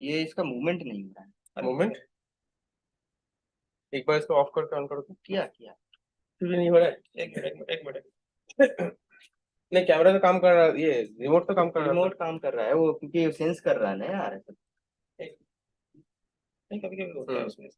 ये इसका मूवमेंट नहीं हो रहा है। मोमेंट। एक बार इसको ऑफ करके ऑन कर दो। किया किया। फिर भी नहीं हो रहा है। एक मिनट एक मिनट एक मिनट। नहीं, कैमरा तो काम कर रहा है, ये रिमोट तो काम कर रहा रिमोट काम कर रहा है वो, क्योंकि सेंस कर रहा है ना यार। था। नहीं, कभी कभी होता है उसमें।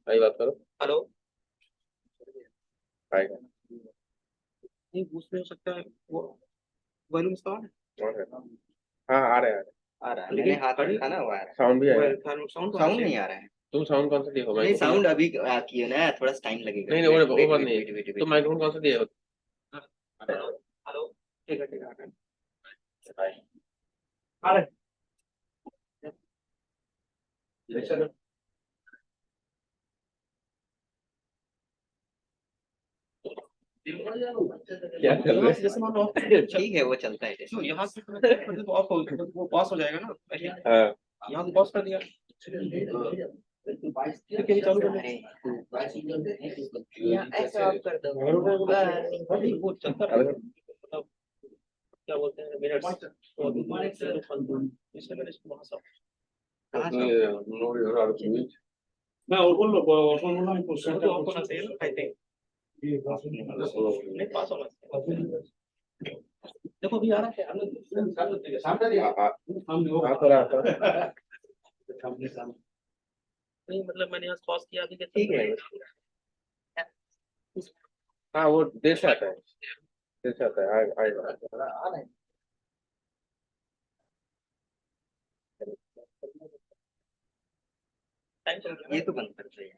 आई बात करो। हेलो। आएगा। नहीं पूछ नहीं सकता है वो। वॉल्यूम इसका ऑन है। और है। हाँ आ रहे हैं। आ रहा है, मैंने हाथ में रखा ना, वो आ रहा साउंड भी आएगा। है। साउंड नहीं आ रहा है। तुम साउंड कौन सा दिए हो? नहीं माइक्रोफोन? साउंड अभी किए ना, थोड़ा टाइम लगेगा। नहीं नहीं वेट वो वेट बात वेट नहीं वेट है। वेट तुम वेट। माइक्रोफोन कौन सा दिए हो? हेलो। ठीक है ठीक है। आ रहे क्या कर रहे यहाँ से जैसे मान लो ऑफ ठीक है, वो चलता है जैसे। यहाँ से तो ऑफ हो, वो पास हो जाएगा ना। हैं? हाँ। यहाँ से पास कर दिया। ठीक है, चालू कर यहाँ ऐसे ऑफ कर दो बस। वो चलता रहेगा। मतलब क्या बोलते हैं, मिनट्स। इसलिए मैंने इसको वहाँ से कहाँ से मैं और बोल रहा हूँ, और बोल रहा हूँ, तो ऑफ होना चाहिए ना, आई थिंक। नहीं पास होना चाहिए। देखो अभी आ रहा है। नहीं मतलब मैंने यहाँ पॉज किया अभी, ठीक है। हाँ वो देर से आता है। देर से आता है। आएगा। टाइम चल रहा है, ये तो बंद कर चाहिए।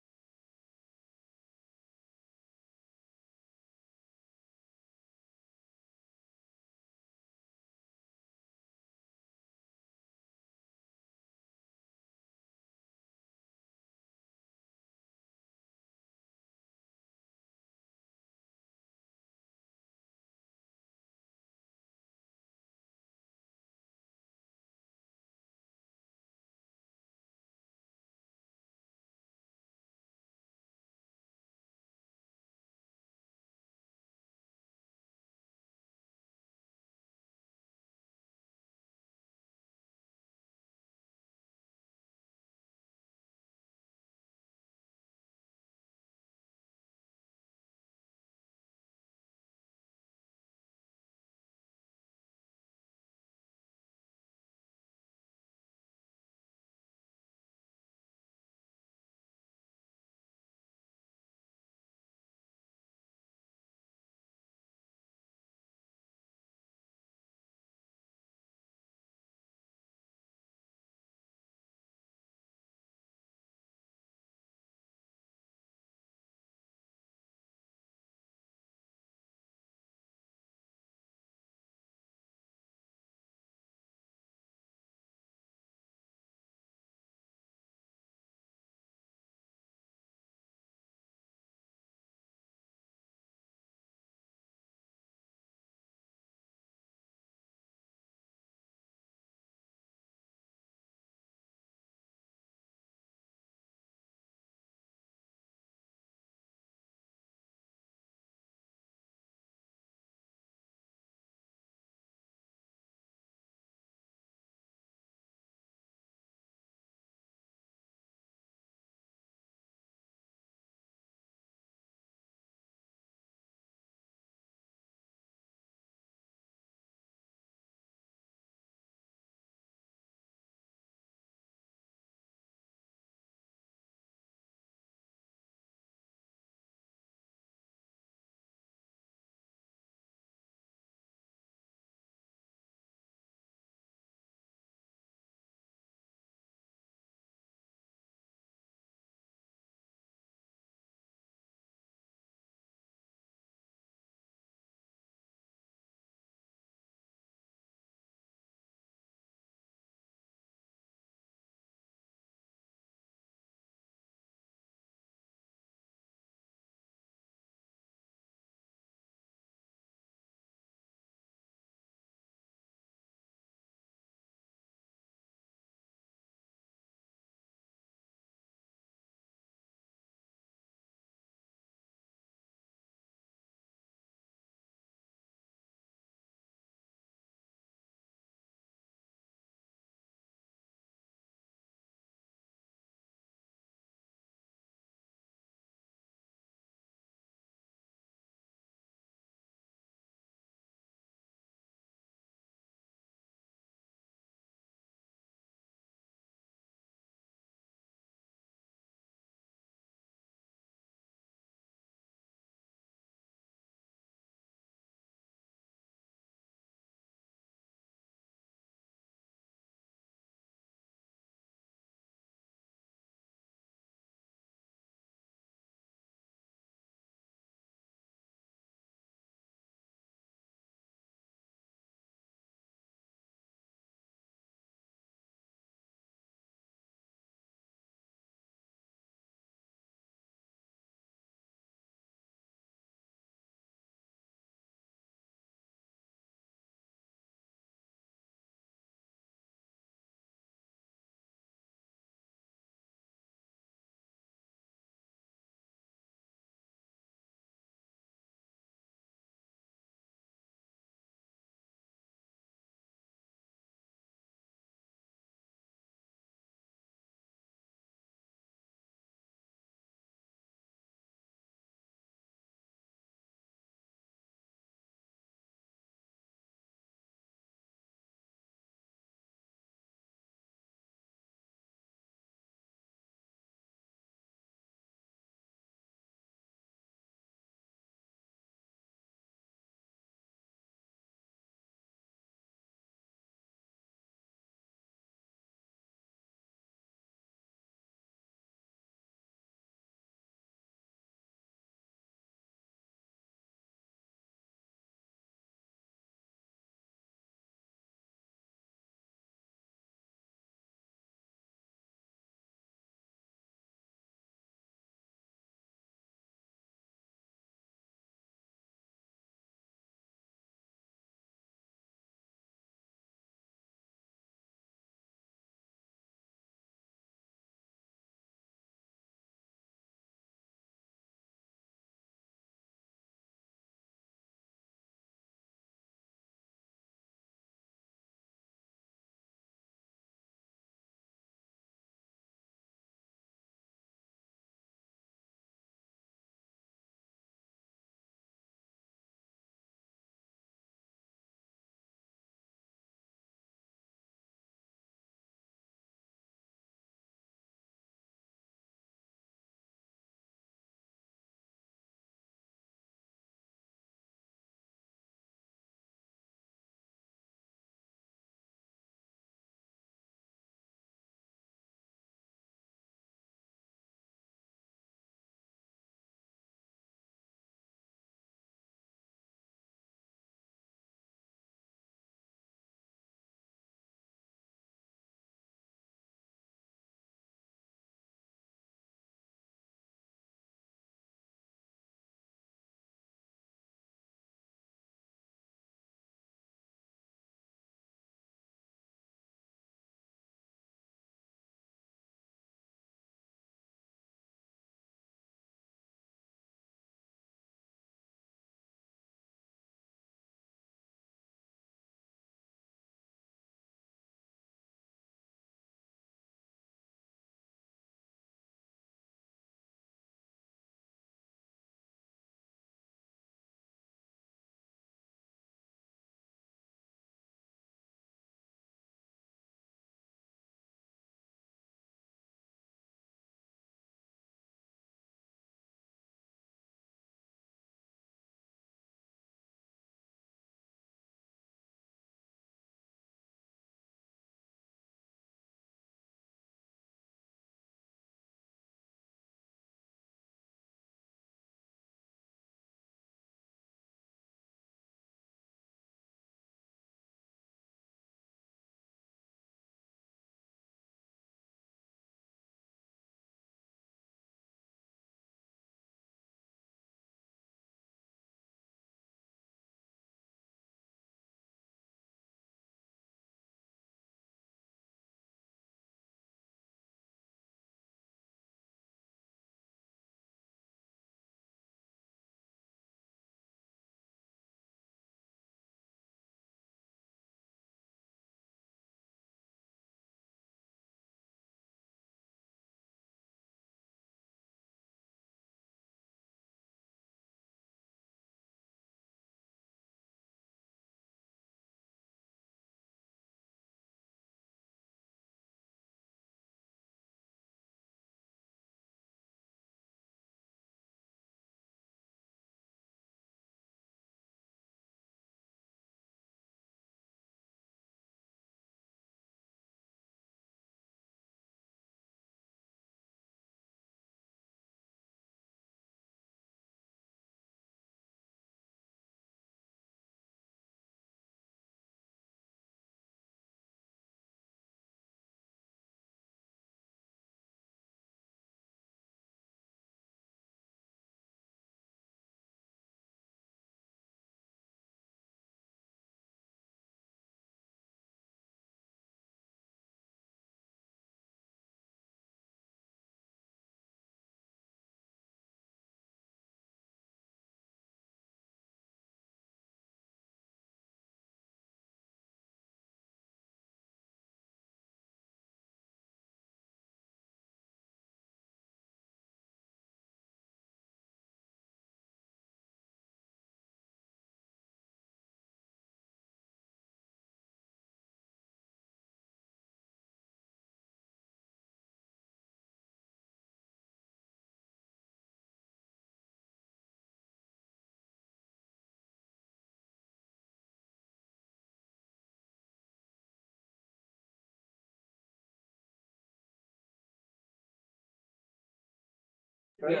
Hello,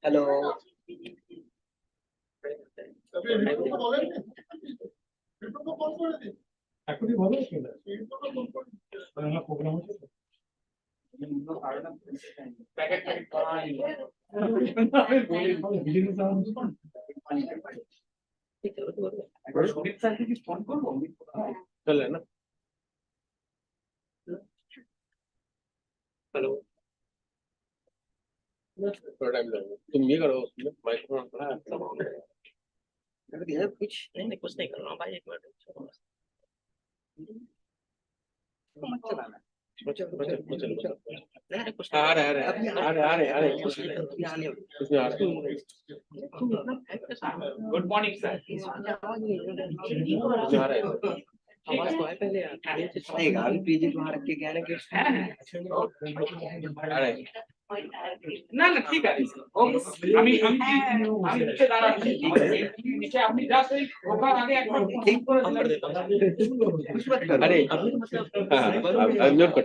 hello. এখনই বলো আমার প্রোগ্রাম হচ্ছে তো। चल है ना हेलो। थोड़ा टाइम लगेगा तुम ये करो उसमें माइक्रोफोन थोड़ा कुछ नहीं, कुछ नहीं कर रहा हूँ भाई, 1 मिनट। बचल बचल बचल बचल नहीं कुछ आ रहे आ रहे आ रहे आ रहे कुछ नहीं कर उसमें आ रहे गुड मॉर्निंग सर। उसमें आ रहे आवाज तो है पहले यार, नहीं अभी पीजी वहां रख के क्या ना कि आ रहे না না ঠিক আছে আমি আমি আমি নিচে দাঁড়াচ্ছি নিচে আপনি জাস্ট এই ঢোকার আগে একবার ঠিক করে দিলেন अरे हाँ म्यूट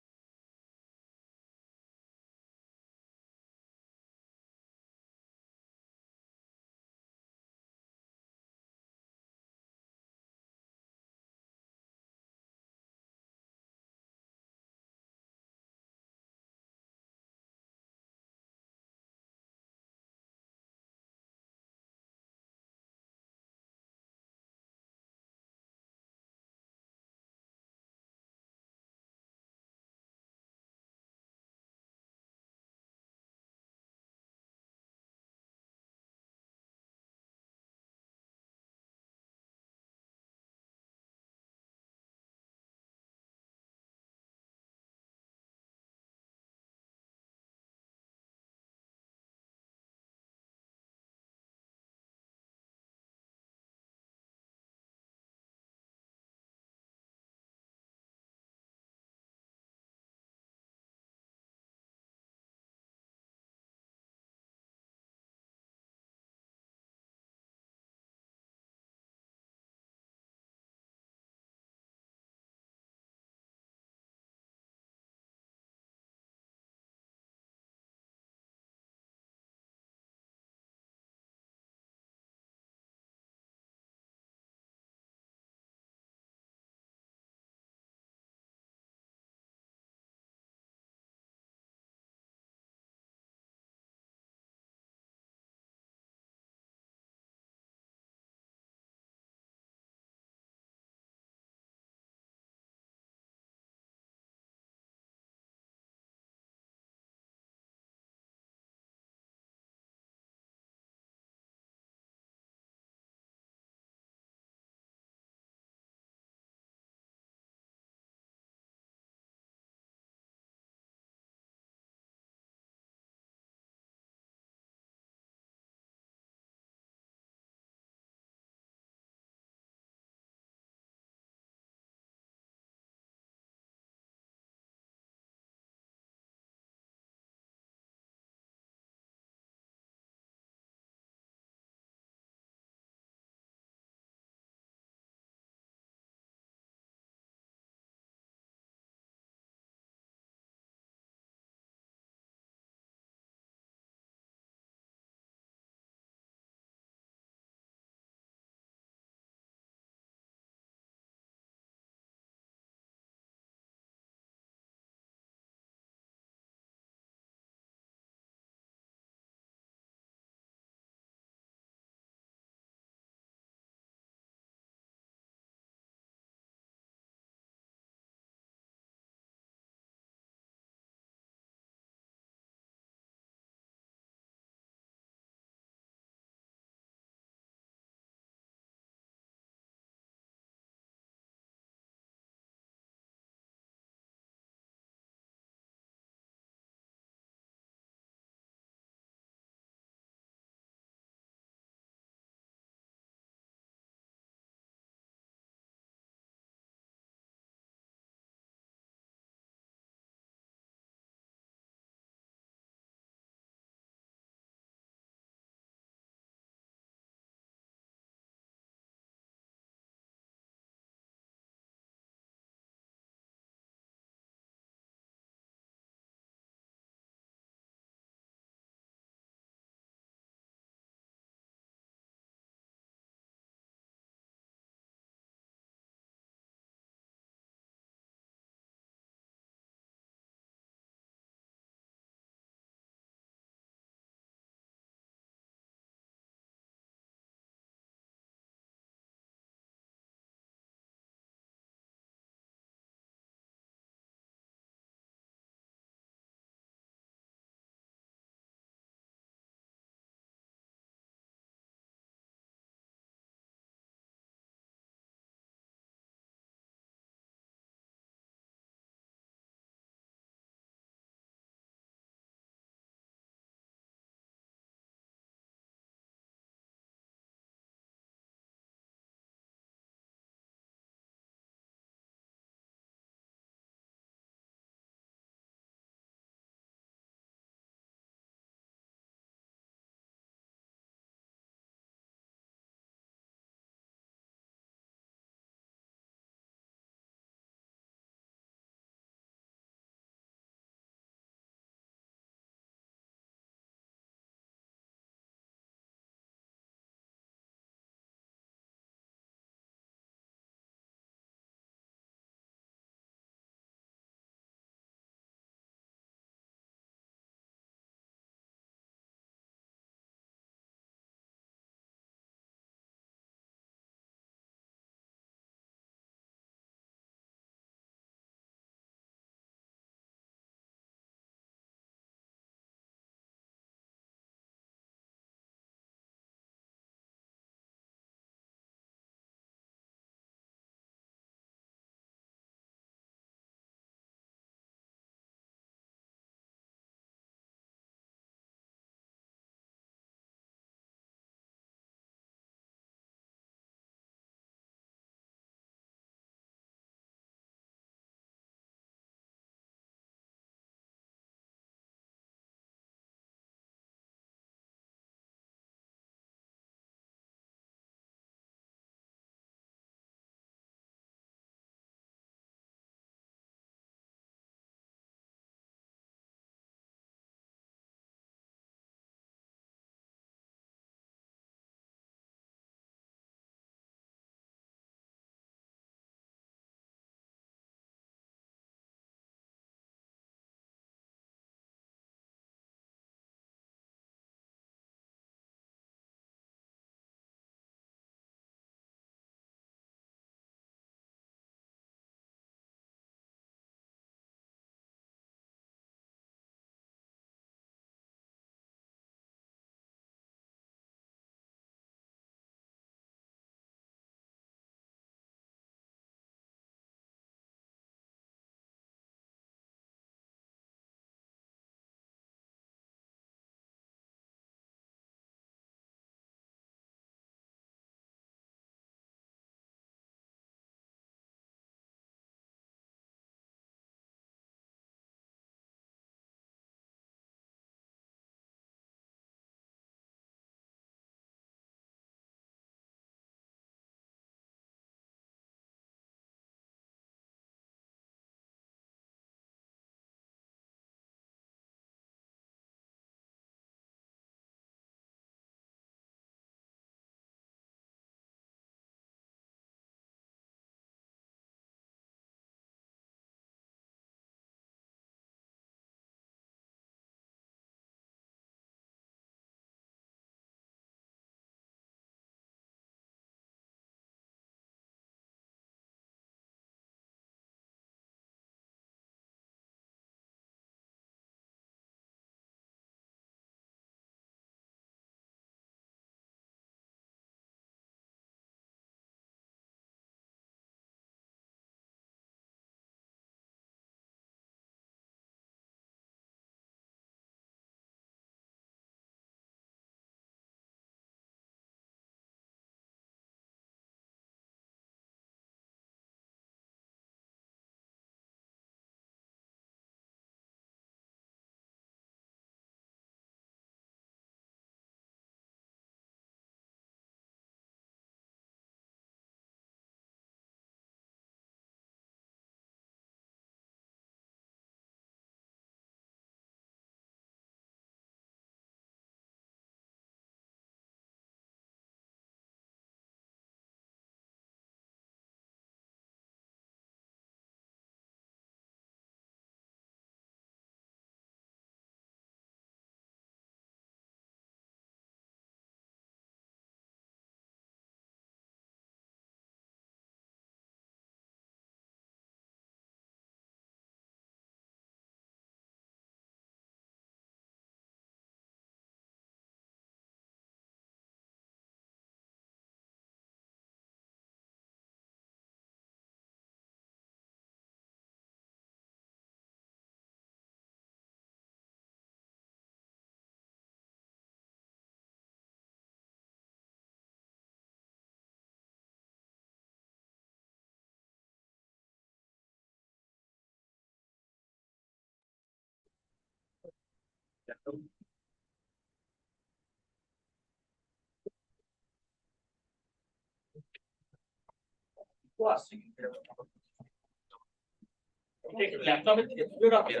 लैपटॉप दूर रखिए,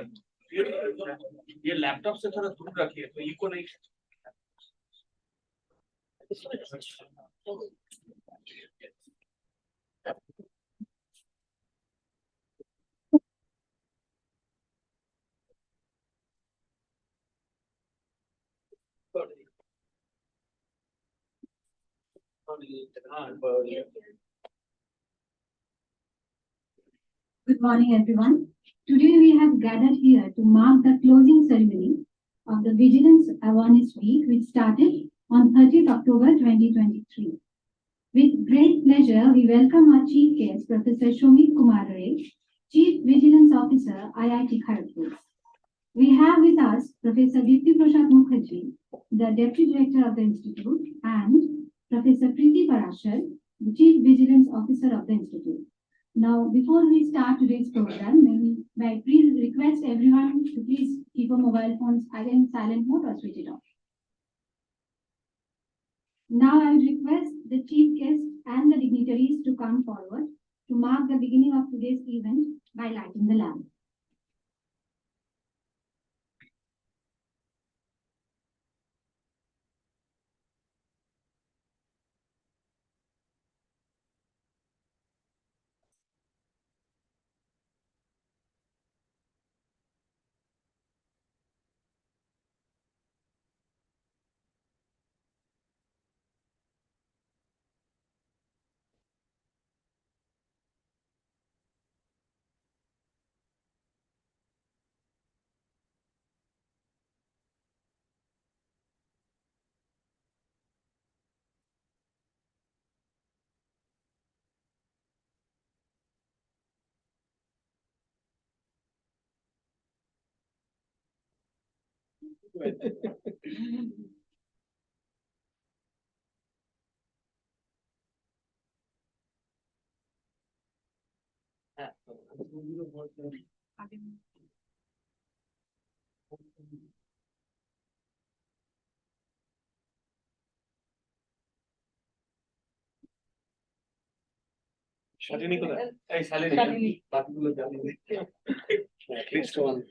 ये लैपटॉप से थोड़ा दूर रखिए तो इको नहीं। Good morning, everyone. Today we have gathered here to mark the closing ceremony of the Vigilance Awareness Week, which started on 30th October 2023. With great pleasure, we welcome our chief guest, Professor Shomit Kumar Ray, Chief Vigilance Officer, IIT Kharagpur. We have with us Professor Dipti Prasad Mukherjee, the Deputy Director of the Institute, and Professor Preeti Parashar, the Chief Vigilance Officer of the Institute. Now, before we start today's program, may I please request everyone to please keep your mobile phones either in silent mode or switch it off. Now, I will request the chief guest and the dignitaries to come forward to mark the beginning of today's event by lighting the lamp. Shalini को ऐ शालिनी बाकी लोग जाने at least one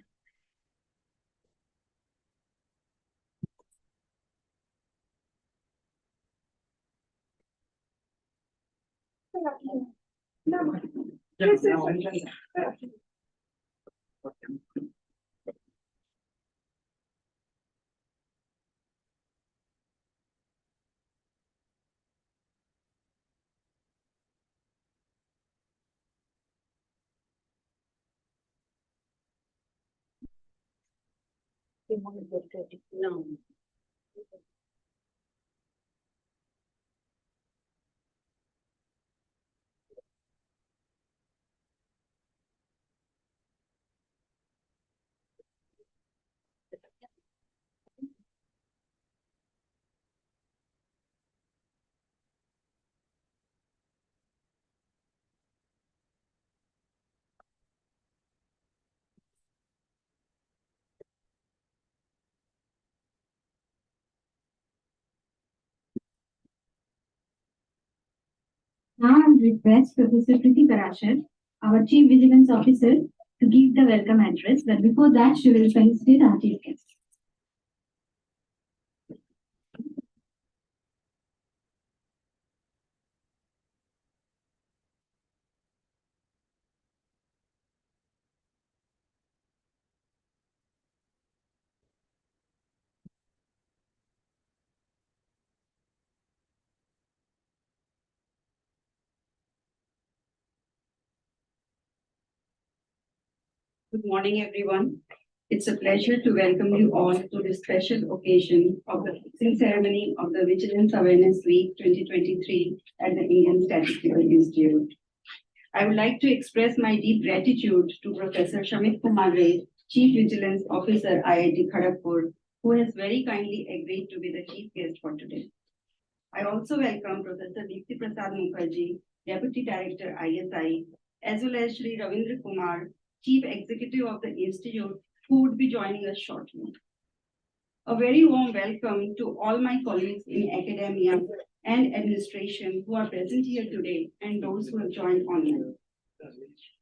No. Now I request Professor Preeti Parashar, our Chief Vigilance Officer, to give the welcome address, but before that, she will felicitate our chief guest. Good morning, everyone. It's a pleasure to welcome you all to this special occasion of the fixing ceremony of the Vigilance Awareness Week 2023 at the Indian Statistical Institute. I would like to express my deep gratitude to Professor Shamit Kumar Ray, Chief Vigilance Officer, IIT Kharagpur, who has very kindly agreed to be the chief guest for today. I also welcome Professor Dipti Prasad Mukherjee, Deputy Director, ISI, as well as Shri Ravindra Kumar, Chief Executive of the Institute, who would be joining us shortly. A very warm welcome to all my colleagues in academia and administration who are present here today and those who have joined online.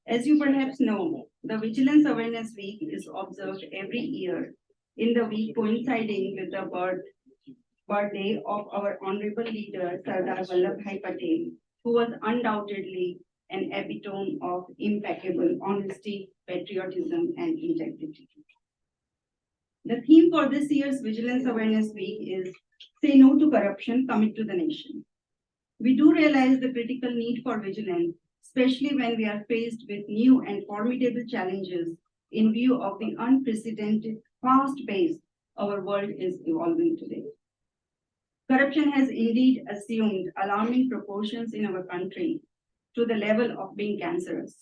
As you perhaps know, the Vigilance Awareness Week is observed every year in the week coinciding with the birthday of our honorable leader, Sardar Vallabhbhai Patel, who was undoubtedly an epitome of impeccable honesty, patriotism, and integrity. The theme for this year's Vigilance Awareness Week is Say No to Corruption, Commit to the Nation. We do realize the critical need for vigilance, especially when we are faced with new and formidable challenges in view of the unprecedented fast pace our world is evolving today. Corruption has indeed assumed alarming proportions in our country to the level of being cancerous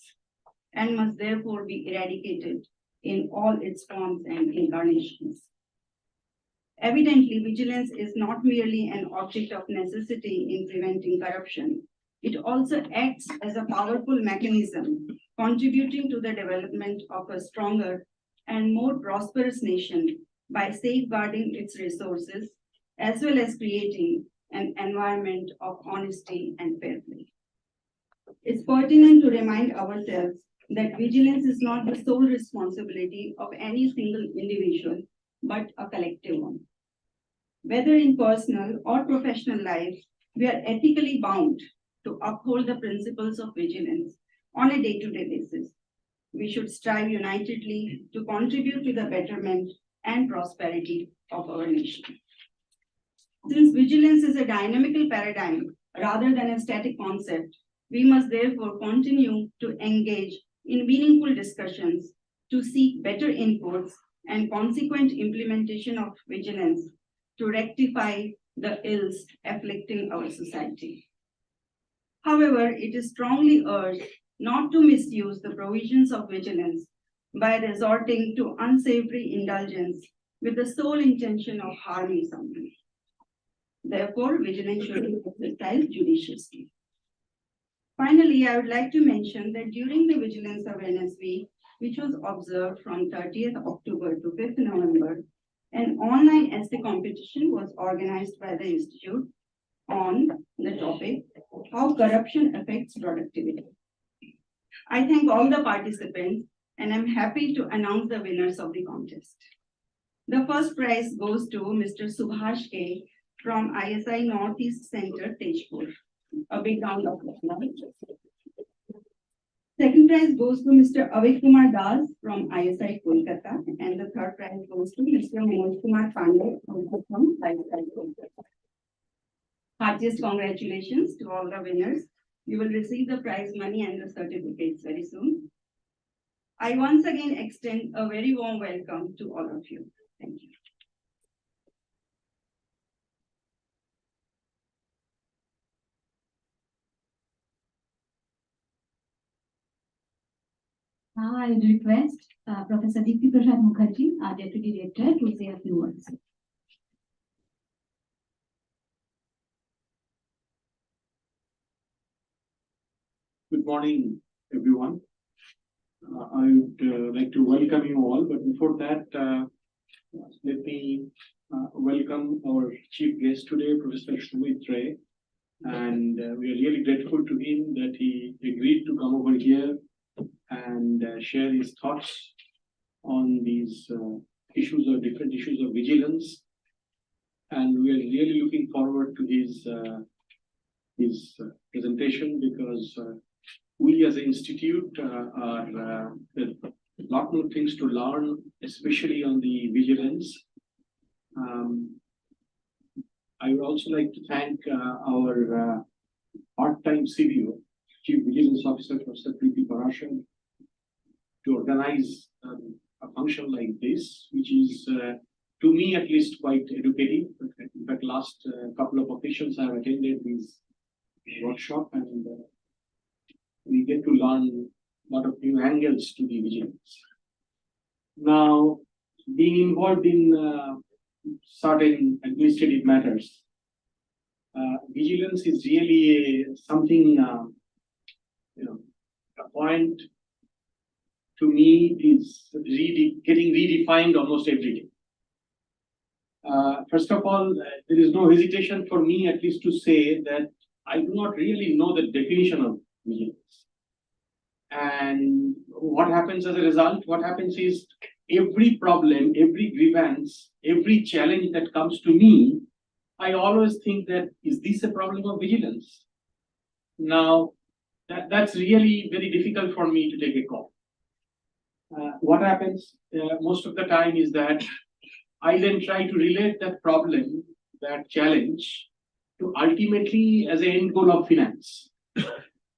and must therefore be eradicated in all its forms and incarnations. Evidently, vigilance is not merely an object of necessity in preventing corruption. It also acts as a powerful mechanism contributing to the development of a stronger and more prosperous nation by safeguarding its resources, as well as creating an environment of honesty and fair play. It's pertinent to remind ourselves that vigilance is not the sole responsibility of any single individual, but a collective one. Whether in personal or professional life, we are ethically bound to uphold the principles of vigilance on a day-to-day basis. We should strive unitedly to contribute to the betterment and prosperity of our nation. Since vigilance is a dynamical paradigm rather than a static concept, we must therefore continue to engage in meaningful discussions to seek better inputs and consequent implementation of vigilance to rectify the ills afflicting our society. However, it is strongly urged not to misuse the provisions of vigilance by resorting to unsavory indulgence with the sole intention of harming someone. Therefore, vigilance should be exercised judiciously. Finally, I would like to mention that during the Vigilance Awareness Week, which was observed from 30th October to 5th November, an online essay competition was organized by the Institute on the topic, How Corruption Affects Productivity. I thank all the participants and I'm happy to announce the winners of the contest. The first prize goes to Mr. Subhash K. from ISI Northeast Center, Tejpur. A big round of applause. Second prize goes to Mr. Avik Kumar Das from ISI Kolkata, and the third prize goes to Mr. Manoj Kumar Pandey from ISI Kolkata. Heartiest congratulations to all the winners. You will receive the prize money and the certificates very soon. I once again extend a very warm welcome to all of you. Thank you. Now I will request Professor Deepti Prasad Mukherjee, our Deputy Director, to say a few words. Good morning, everyone. I would like to welcome you all, but before that, let me welcome our chief guest today, Professor Shumit Ray. And we are really grateful to him that he agreed to come over here and share his thoughts on these different issues of vigilance. And we are really looking forward to his presentation because we as an institute are a lot more things to learn, especially on the vigilance. I would also like to thank our part-time CVO, Chief Vigilance Officer, Professor Preeti Parashar, to organize a function like this, which is, to me at least, quite educative. In fact, last couple of occasions I have attended this workshop, and we get to learn a lot of new angles to the vigilance. Now, being involved in certain administrative matters, vigilance is really something, a point to me is getting redefined almost every day. First of all, there is no hesitation for me, at least, to say that I do not really know the definition of vigilance. And what happens as a result? What happens is every problem, every grievance, every challenge that comes to me, I always think that, is this a problem of vigilance? Now, that's really very difficult for me to take a call. What happens most of the time is that I then try to relate that problem, that challenge, to ultimately as an end goal of finance.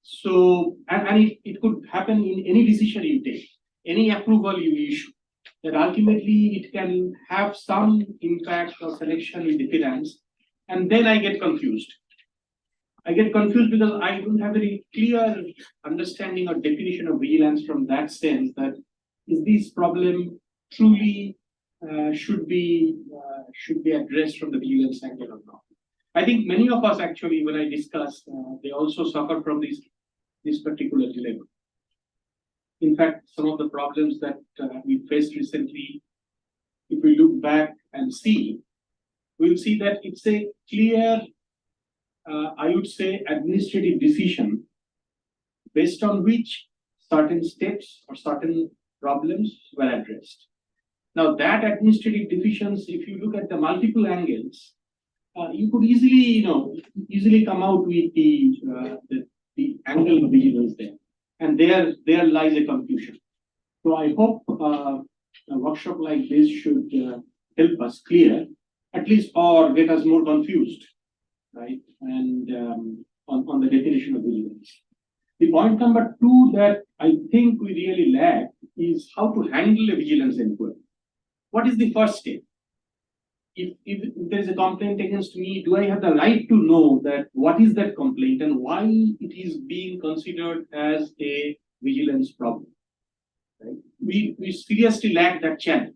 So, and it could happen in any decision you take, any approval you issue, that ultimately it can have some impact or connection with the finance, and then I get confused. I get confused because I don't have a very clear understanding or definition of vigilance from that sense, that is this problem truly should be addressed from the vigilance angle or not. I think many of us actually, when I discuss, they also suffer from this particular dilemma. In fact, some of the problems that we faced recently, if we look back and see, we'll see that it's a clear, I would say, administrative decision based on which certain steps or certain problems were addressed. Now, that administrative deficiency, if you look at the multiple angles, you could easily come out with the angle of vigilance there, and there lies a confusion. So I hope a workshop like this should help us clear, at least, or get us more confused, right? And on the definition of vigilance. The point number 2 that I think we really lack is how to handle a vigilance inquiry. What is the first step? If there is a complaint against me, do I have the right to know that what is that complaint and why it is being considered as a vigilance problem? Right? We seriously lack that channel.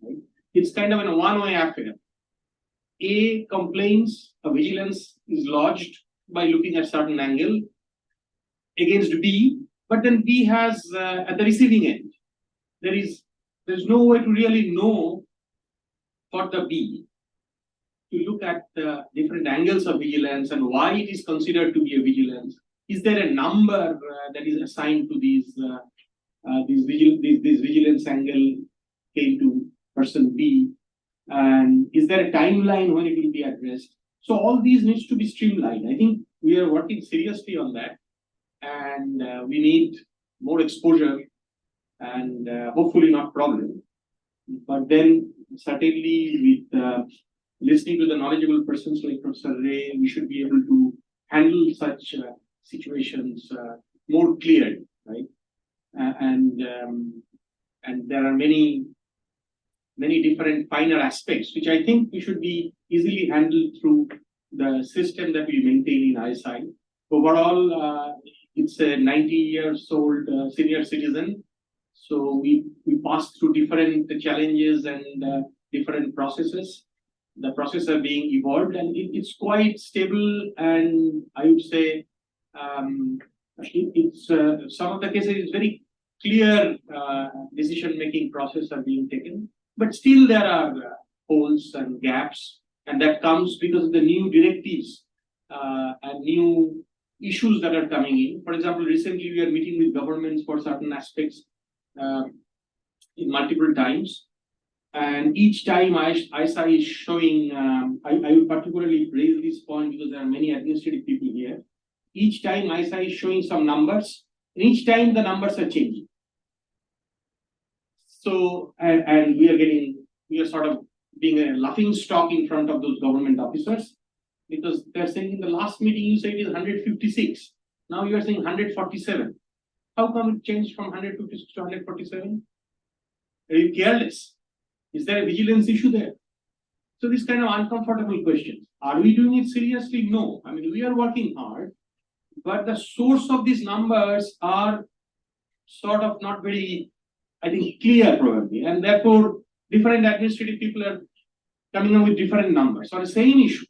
Right? It's kind of a one-way affair. A complains, a vigilance is lodged by looking at certain angle against B, but then B has at the receiving end. There's no way to really know for the B to look at the different angles of vigilance and why it is considered to be a vigilance. Is there a number that is assigned to these vigilance angle came to person B? And is there a timeline when it will be addressed? So all these needs to be streamlined. I think we are working seriously on that, and we need more exposure and hopefully not problem. But then certainly with listening to the knowledgeable persons like Professor Ray, we should be able to handle such situations more clearly, right? And there are many different finer aspects, which I think we should be easily handled through the system that we maintain in ISI. Overall, it's a 90 years old senior citizen. So we pass through different challenges and different processes. The processes are being evolved, and it's quite stable. And I would say it's some of the cases it's very clear decision-making process are being taken. But still there are holes and gaps, and that comes because of the new directives and new issues that are coming in. For example, recently we are meeting with governments for certain aspects in multiple times, and each time ISI is showing, I will particularly raise this point because there are many administrative people here. Each time ISI is showing some numbers, and each time the numbers are changing. So, and we are sort of being a laughing stock in front of those government officers, because they're saying in the last meeting you said it is 156. Now you are saying 147. How come it changed from 156 to 147? Are you careless? Is there a vigilance issue there? So these kind of uncomfortable questions. Are we doing it seriously? No. I mean, we are working hard, but the source of these numbers are sort of not very, I think, clear probably, and therefore different administrative people are coming up with different numbers on the same issue,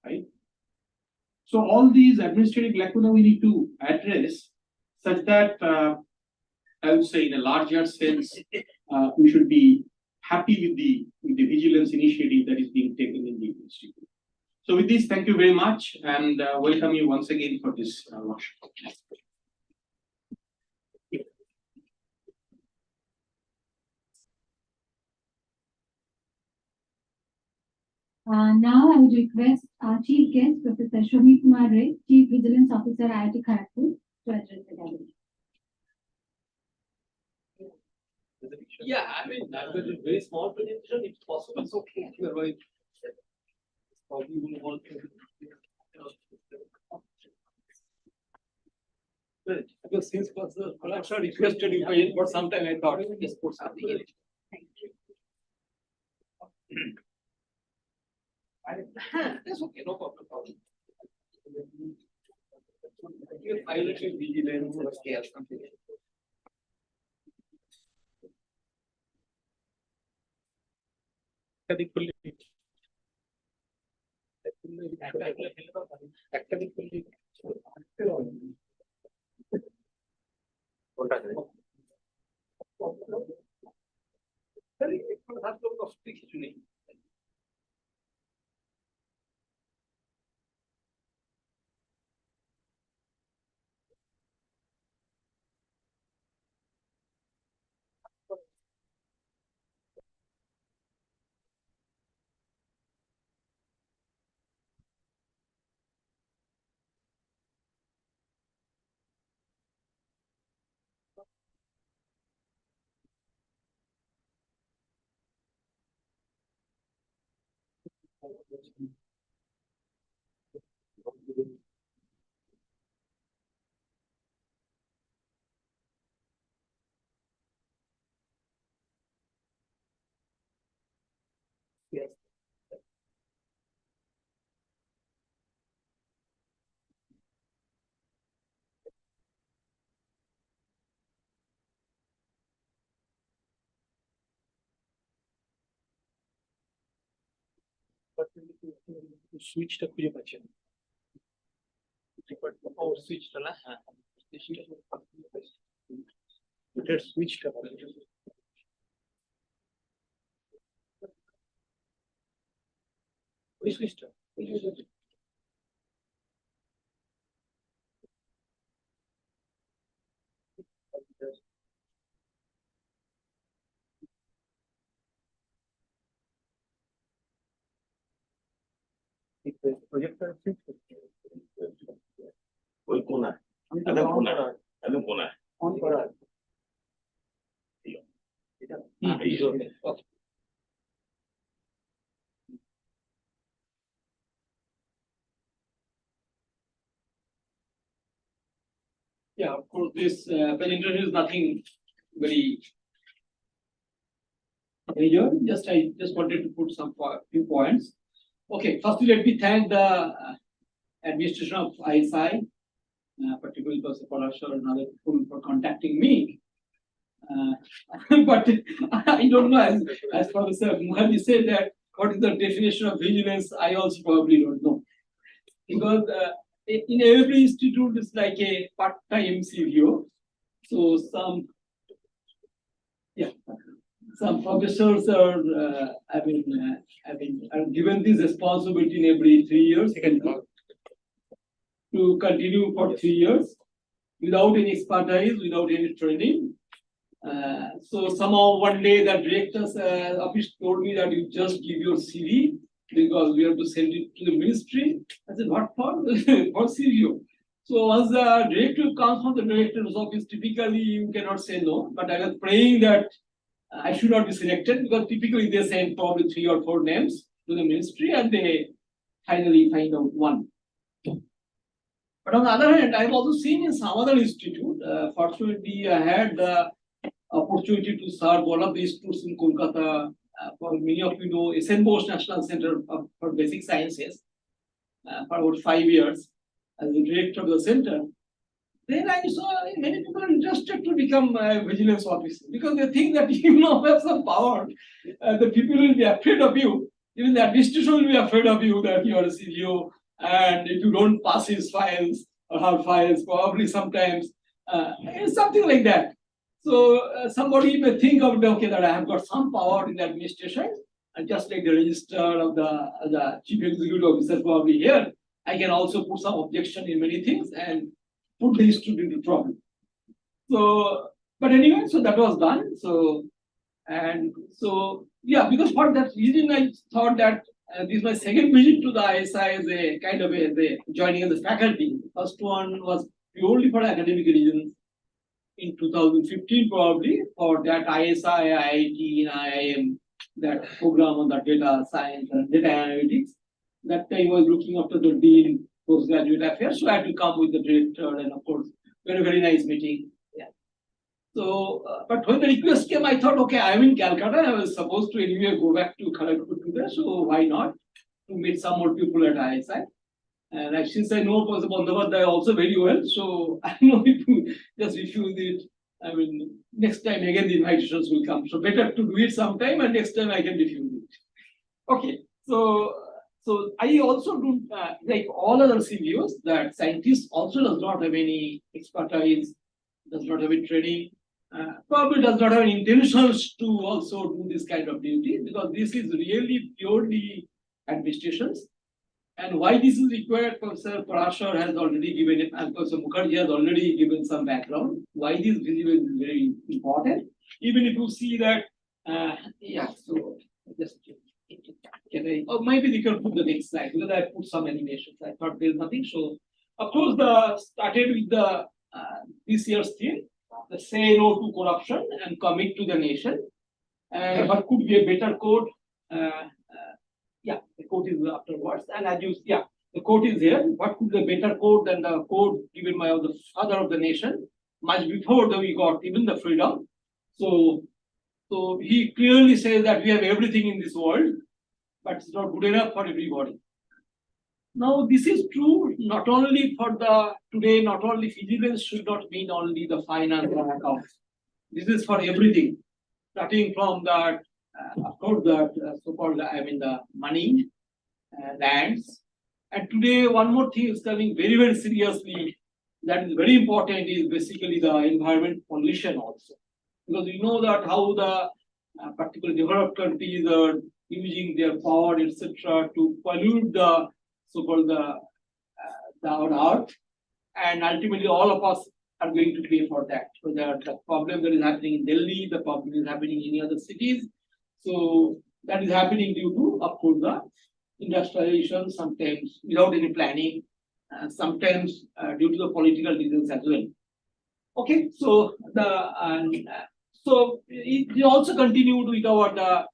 right? So all these administrative lacuna we need to address, such that I would say in a larger sense we should be happy with the vigilance initiative that is being taken in the institute. So with this, thank you very much and welcome you once again for this workshop. Now I would request our chief guest, Professor Shomit Kumar Ray, Chief Vigilance Officer, IIT Kharagpur, to address the gathering. Yeah, I mean, that was a very small presentation, if possible, it's okay. Otherwise, probably will want to. Because since the collector requested you for some time, I thought just put something in it. That's okay, no problem. You can file it with vigilance or scale something. Yes. Switch টা খুঁজে পাচ্ছি না ও সুইচটা না হ্যাঁ এটার সুইচটা ওই সুইচটা প্রজেক্টর সুইচ ওই কোনা একদম কোনা অন করা Yeah, of course, this presentation is nothing very major. I just wanted to put some few points. Okay, firstly, let me thank the administration of ISI, particularly Professor Palasar and other people for contacting me. But I don't know, as Professor Muhammad said, that what is the definition of vigilance, I also probably don't know. Because in every institute, it's like a part-time CVO. So some professors are given this responsibility in every 3 years to continue for 3 years without any expertise, without any training. So somehow one day the director's office told me that you just give your CV because we have to send it to the ministry. I said, what for? For CVO. So once the director comes from the director's office, typically you cannot say no. But I was praying that I should not be selected because typically they send probably 3 or 4 names to the ministry and they finally find out one. But on the other hand, I've also seen in some other institute, fortunately I had the opportunity to serve one of the institutes in Kolkata, for many of you know, SN Bose National Center for Basic Sciences, for about 5 years as the director of the center. Then I saw many people are interested to become a vigilance officer because they think that you have some power. The people will be afraid of you. Even the administration will be afraid of you that you are a CVO, and if you don't pass his files or her files, probably sometimes it's something like that. So somebody may think of, okay, that I have got some power in the administration, and just like the register of the chief executive officer probably here, I can also put some objection in many things and put the institute into trouble. So, but anyway, so that was done. So, and so, yeah, because for that reason, I thought that this is my second visit to the ISI as a kind of a joining as a faculty. First one was purely for academic reasons in 2015, probably for that ISI, IIT, and IIM, that program on the data science and data analytics. That time I was looking after the dean postgraduate affairs, so I had to come with the director, and of course, very nice meeting. Yeah. So, but when the request came, I thought, okay, I'm in Calcutta. I was supposed to anyway go back to Kharagpur today, so why not to meet some more people at ISI? And since I know Professor Bandhavadhyay also very well, so I know if you just refuse it, I mean, next time again the invitations will come. So better to do it sometime, and next time I can refuse it. Okay, so I also do like all other CVOs that scientists also does not have any expertise, does not have any training, probably does not have any intentions to also do this kind of duty, because this is really purely administrations. And why this is required, Professor Parashar has already given it, and Professor Mukherjee has already given some background. Why this vigilance is very important. Even if you see that, yeah, so just can I, or maybe we can put the next slide, because I put some animations. I thought there's nothing. So, of course, started with the this year's theme, the say no to corruption and commit to the nation. But could be a better code. Yeah, the quote is afterwards, and as you, yeah, the quote is here. What could be a better quote than the quote given by the father of the nation, much before we got even the freedom? So he clearly says that we have everything in this world, but it's not good enough for everybody. Now, this is true not only for the today, not only vigilance should not mean only the finance or accounts. This is for everything, starting from the of course, the so-called, I mean, the money, lands. And today, one more thing is coming very seriously. That is very important. Is basically the environment pollution also, because we know that how the particularly developed countries are using their power, etc., to pollute the so-called our earth, and ultimately all of us are going to pay for that. So the problem that is happening in Delhi, the problem is happening in any other cities. So that is happening due to, of course, the industrialization, sometimes without any planning, sometimes due to the political reasons as well. Okay, so we also continued with our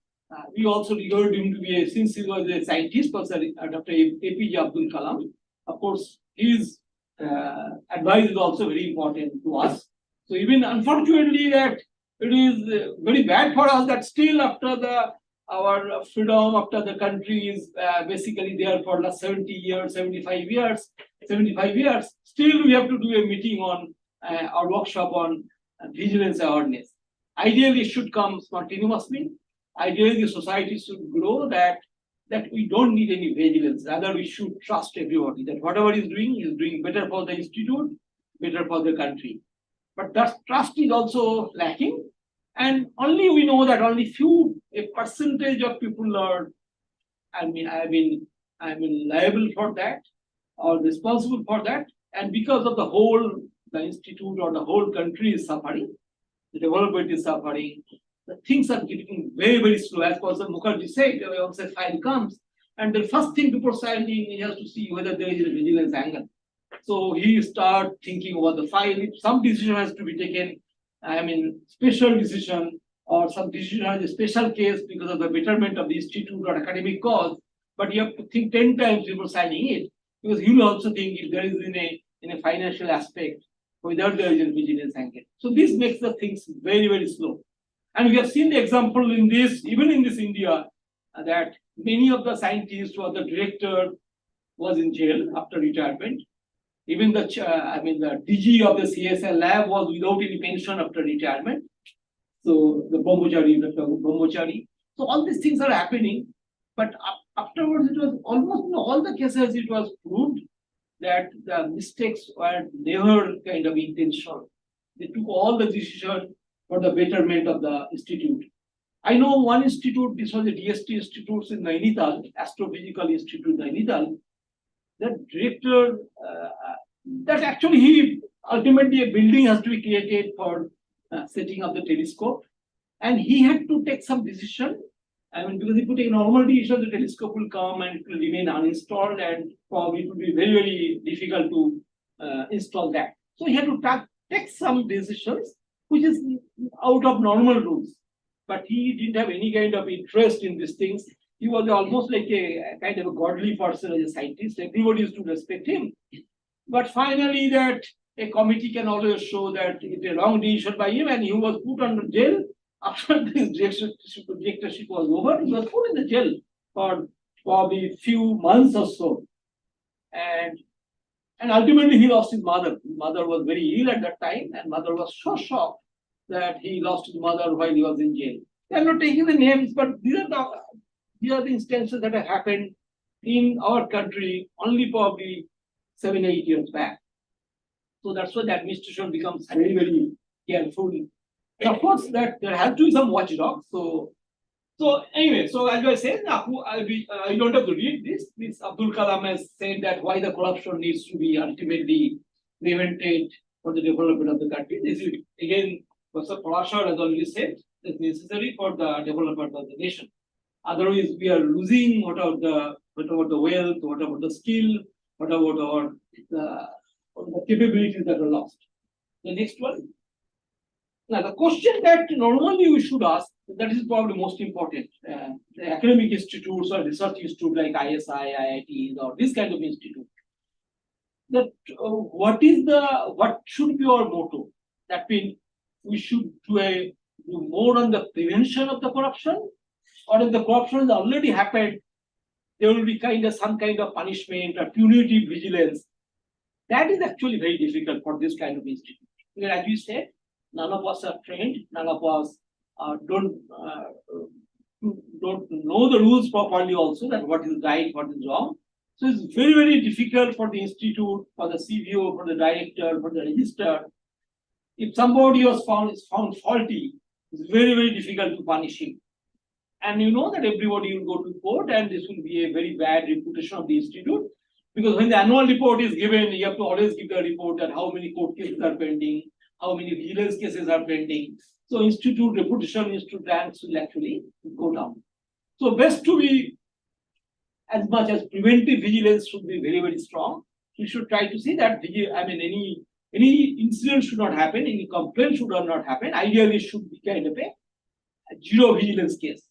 we also regard him to be since he was a scientist, Dr. APJ Abdul Kalam. Of course, his advice is also very important to us. So even unfortunately that it is very bad for us that still after our freedom, after the country is basically there for the 70 years, 75 years, still we have to do a meeting on our workshop on vigilance awareness. Ideally, it should come spontaneously. Ideally, the society should grow that we don't need any vigilance. Rather, we should trust everybody that whatever is doing better for the institute, better for the country. But that trust is also lacking, and only we know that only a percentage of people are, I mean, liable for that or responsible for that, and because of the institute or the whole country is suffering, the development is suffering, the things are getting very slow. As Professor Mukherjee said, once a file comes, and the first thing before signing, he has to see whether there is a vigilance angle. So he start thinking about the file. If some decision has to be taken, special decision, or some decision has a special case because of the betterment of the institute or academic cause, but you have to think 10 times before signing it, because he will also think if there is in a financial aspect, whether there is a vigilance angle. So this makes the things very slow. And we have seen the example in this, even in this India, that many of the scientists or the director was in jail after retirement. Even the DG of the CSL lab was without any pension after retirement. So the Brahmachari. So all these things are happening, but afterwards it was almost in all the cases it was proved that the mistakes were never kind of intentional. They took all the decision for the betterment of the institute. I know one institute, this was the DST Institute in Nainital, Astrophysical Institute Nainital. The director, that actually he ultimately a building has to be created for setting up the telescope, and he had to take some decision. I mean, because if you take normal decision, the telescope will come and it will remain uninstalled, and probably it would be very, very difficult to install that. So he had to take some decisions which is out of normal rules. But he didn't have any kind of interest in these things. He was almost like a kind of a godly person as a scientist. Everybody used to respect him. But finally, that a committee can always show that it's a wrong decision by him, and he was put under jail after this directorship was over. He was put in the jail for probably a few months or so. And ultimately he lost his mother. His mother was very ill at that time, and mother was so shocked that he lost his mother while he was in jail. I'm not taking the names, but these are the instances that have happened in our country only probably 7 or 8 years back. So that's why the administration becomes very, very careful. And of course, that there has to be some watchdogs. So anyway, so as I said, I don't have to read this. This Abdul Kalam has said that why the corruption needs to be ultimately prevented for the development of the country. This is again, Professor Parashar has already said, it's necessary for the development of the nation. Otherwise, we are losing what about the wealth, what about the skill, what about the capabilities that are lost. The next one. Now, the question that normally we should ask, that is probably most important. The academic institutes or research institutes like ISI, IITs, or this kind of institute. That what should be our motto? That means we should do more on the prevention of the corruption, or if the corruption has already happened, there will be some kind of punishment or punitive vigilance. That is actually very difficult for this kind of institute. Because as we said, none of us are trained, none of us don't know the rules properly also, that what is right, what is wrong. So it's very, very difficult for the institute, for the CVO, for the director, for the registrar. If somebody is found faulty, it's very, very difficult to punish him. And you know that everybody will go to court, and this will be a very bad reputation of the institute. Because when the annual report is given, you have to always give the report that how many court cases are pending, how many vigilance cases are pending. So institute reputation, institute ranks will actually go down. So best to be, as much as preventive vigilance should be very, very strong. We should try to see that any incident should not happen, any complaint should not happen. Ideally, should be kind of a zero vigilance case.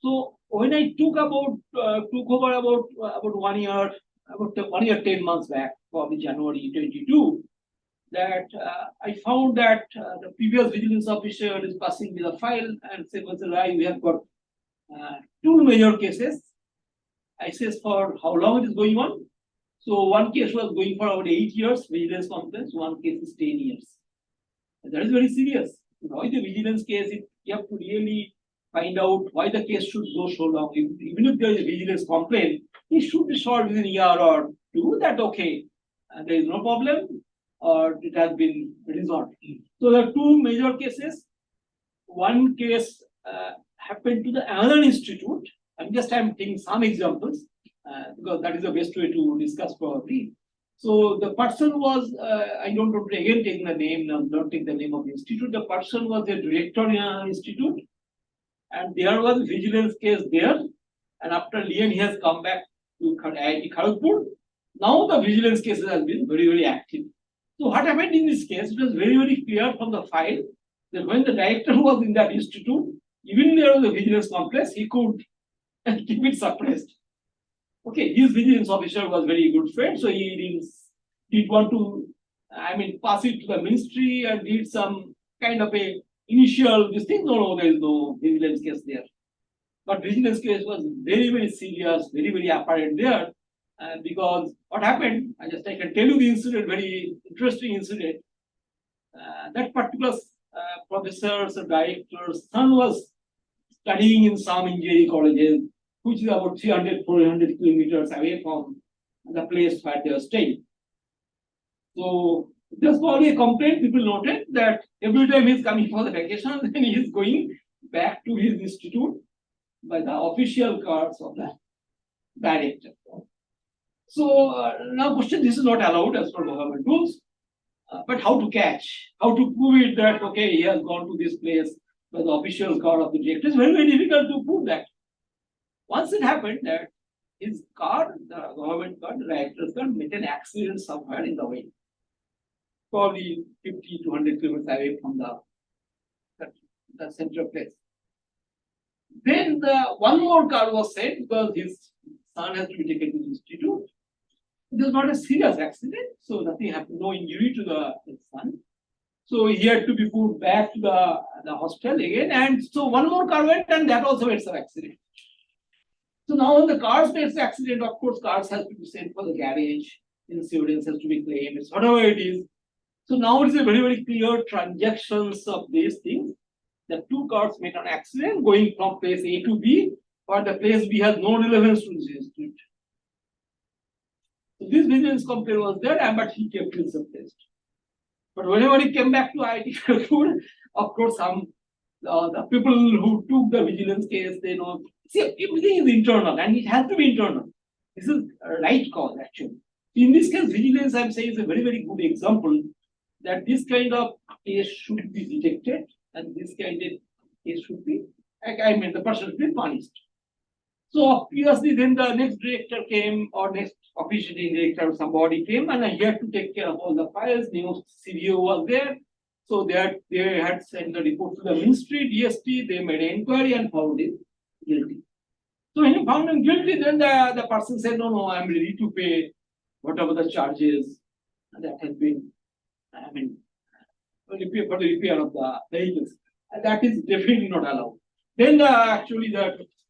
So when I took over about 1 year, about 1 year 10 months back, probably January 22, that I found that the previous vigilance officer is passing me the file and said, we have got 2 major cases. I says, for how long it is going on? So one case was going for about 8 years, vigilance complaints, one case is 10 years. And that is very serious. Why the vigilance case, you have to really find out why the case should go so long. Even if there is a vigilance complaint, it should be solved within a year or two, that okay, there is no problem, or it has been resolved. So there are 2 major cases. One case happened to another institute. I'm taking some examples because that is the best way to discuss probably. So the person was, I don't want to again take the name, don't take the name of the institute. The person was a director in an institute, and there was a vigilance case there. And after Lian, he has come back to IIT Kharagpur. Now the vigilance case has been very, very active. So what happened in this case, it was very, very clear from the file that when the director was in that institute, even if there was a vigilance complex, he could keep it suppressed. Okay, his vigilance officer was very good friend, so he did want to, pass it to the ministry and did some kind of a initial this thing. No, there is no vigilance case there. But vigilance case was very, very serious, very, very apparent there. Because what happened, I can tell you the incident, very interesting incident. That particular professor's or director's son was studying in some engineering colleges, which is about 300, 400 kilometers away from the place where they were staying. So There's probably a complaint, people noted that every time he's coming for the vacation, then he is going back to his institute by the official cards of the director. So now question, this is not allowed as per government rules, but how to catch, how to prove it that, okay, he has gone to this place by the official card of the director, it's very, very difficult to prove that. Once it happened that his car, the government car, the director's car, met an accident somewhere in the way, probably 50 to 100 kilometers away from the central place. Then one more car was sent because his son has to be taken to the institute. It was not a serious accident, so nothing happened, no injury to his son. So he had to be put back to the hospital again, and so one more car went, and that also made some accident. So now when the cars makes accident, of course, cars has to be sent for the garage, insurance has to be claimed, it's whatever it is. So now it is a very, very clear transactions of these things. The two cars made an accident going from place A to B, but the place B has no relevance to this institute. So this vigilance complaint was there, but he kept it suppressed. But whenever he came back to IIT Kharagpur, of course, the people who took the vigilance case, they know, see, everything is internal and it has to be internal. This is a right cause, actually. In this case, vigilance, I'm saying, is a very, very good example that this kind of case should be detected and this kind of case should be, the person should be punished. So obviously, then the next director came, or next officiating director, somebody came, and he had to take care of all the files. New CVO was there, so they had sent the report to the ministry, DST. They made an inquiry and found him guilty. So when you found him guilty, then the person said, no, I'm ready to pay whatever the charges that has been, for the repair of the vehicles. And that is definitely not allowed. Then actually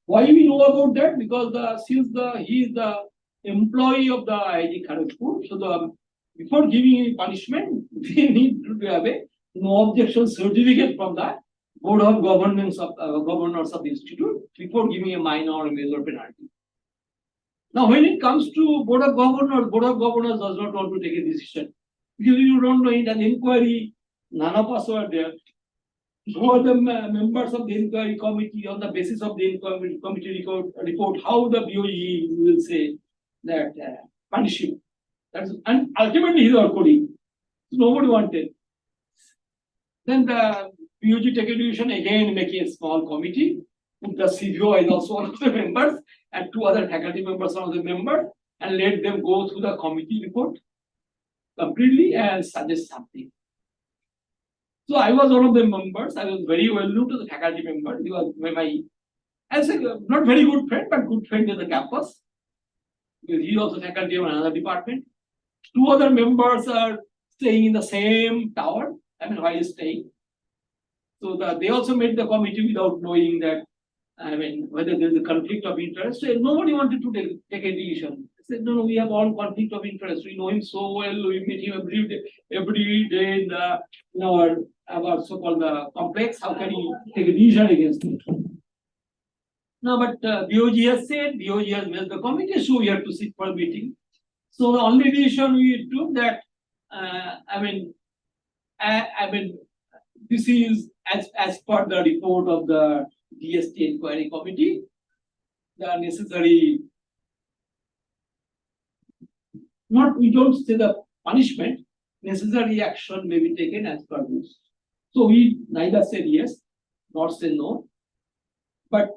why we know about that? Because since he is the employee of the IIT Kharagpur, so before giving any punishment, they need to have a no objection certificate from the Board of Governors of the institute before giving a minor or a major penalty. Now, when it comes to Board of Governors does not want to take a decision because you don't know in an inquiry, none of us were there. Who are the members of the inquiry committee? On the basis of the inquiry committee report, how the BOE will say that punish him. And ultimately he is our colleague. So nobody wanted. Then the BOG take a decision again, making a small committee. Put the CVO is also one of the members and two other faculty members are the members, and let them go through the committee report completely and suggest something. So I was one of the members. I was very well known to the faculty member. He was not very good friend, but good friend in the campus. Because he also faculty of another department. Two other members are staying in the same tower. While staying. So they also made the committee without knowing that, whether there is a conflict of interest. So nobody wanted to take a decision. They said, no, we have all conflict of interest. We know him so well. We meet him every day in our so-called complex. How can he take a decision against him? No, but BOG has said, BOG has made the committee, so we have to sit for a meeting. So the only decision we took that, this is as per the report of the DST inquiry committee, the necessary, we don't say the punishment, necessary action may be taken as per this. So we neither said yes, nor say no, but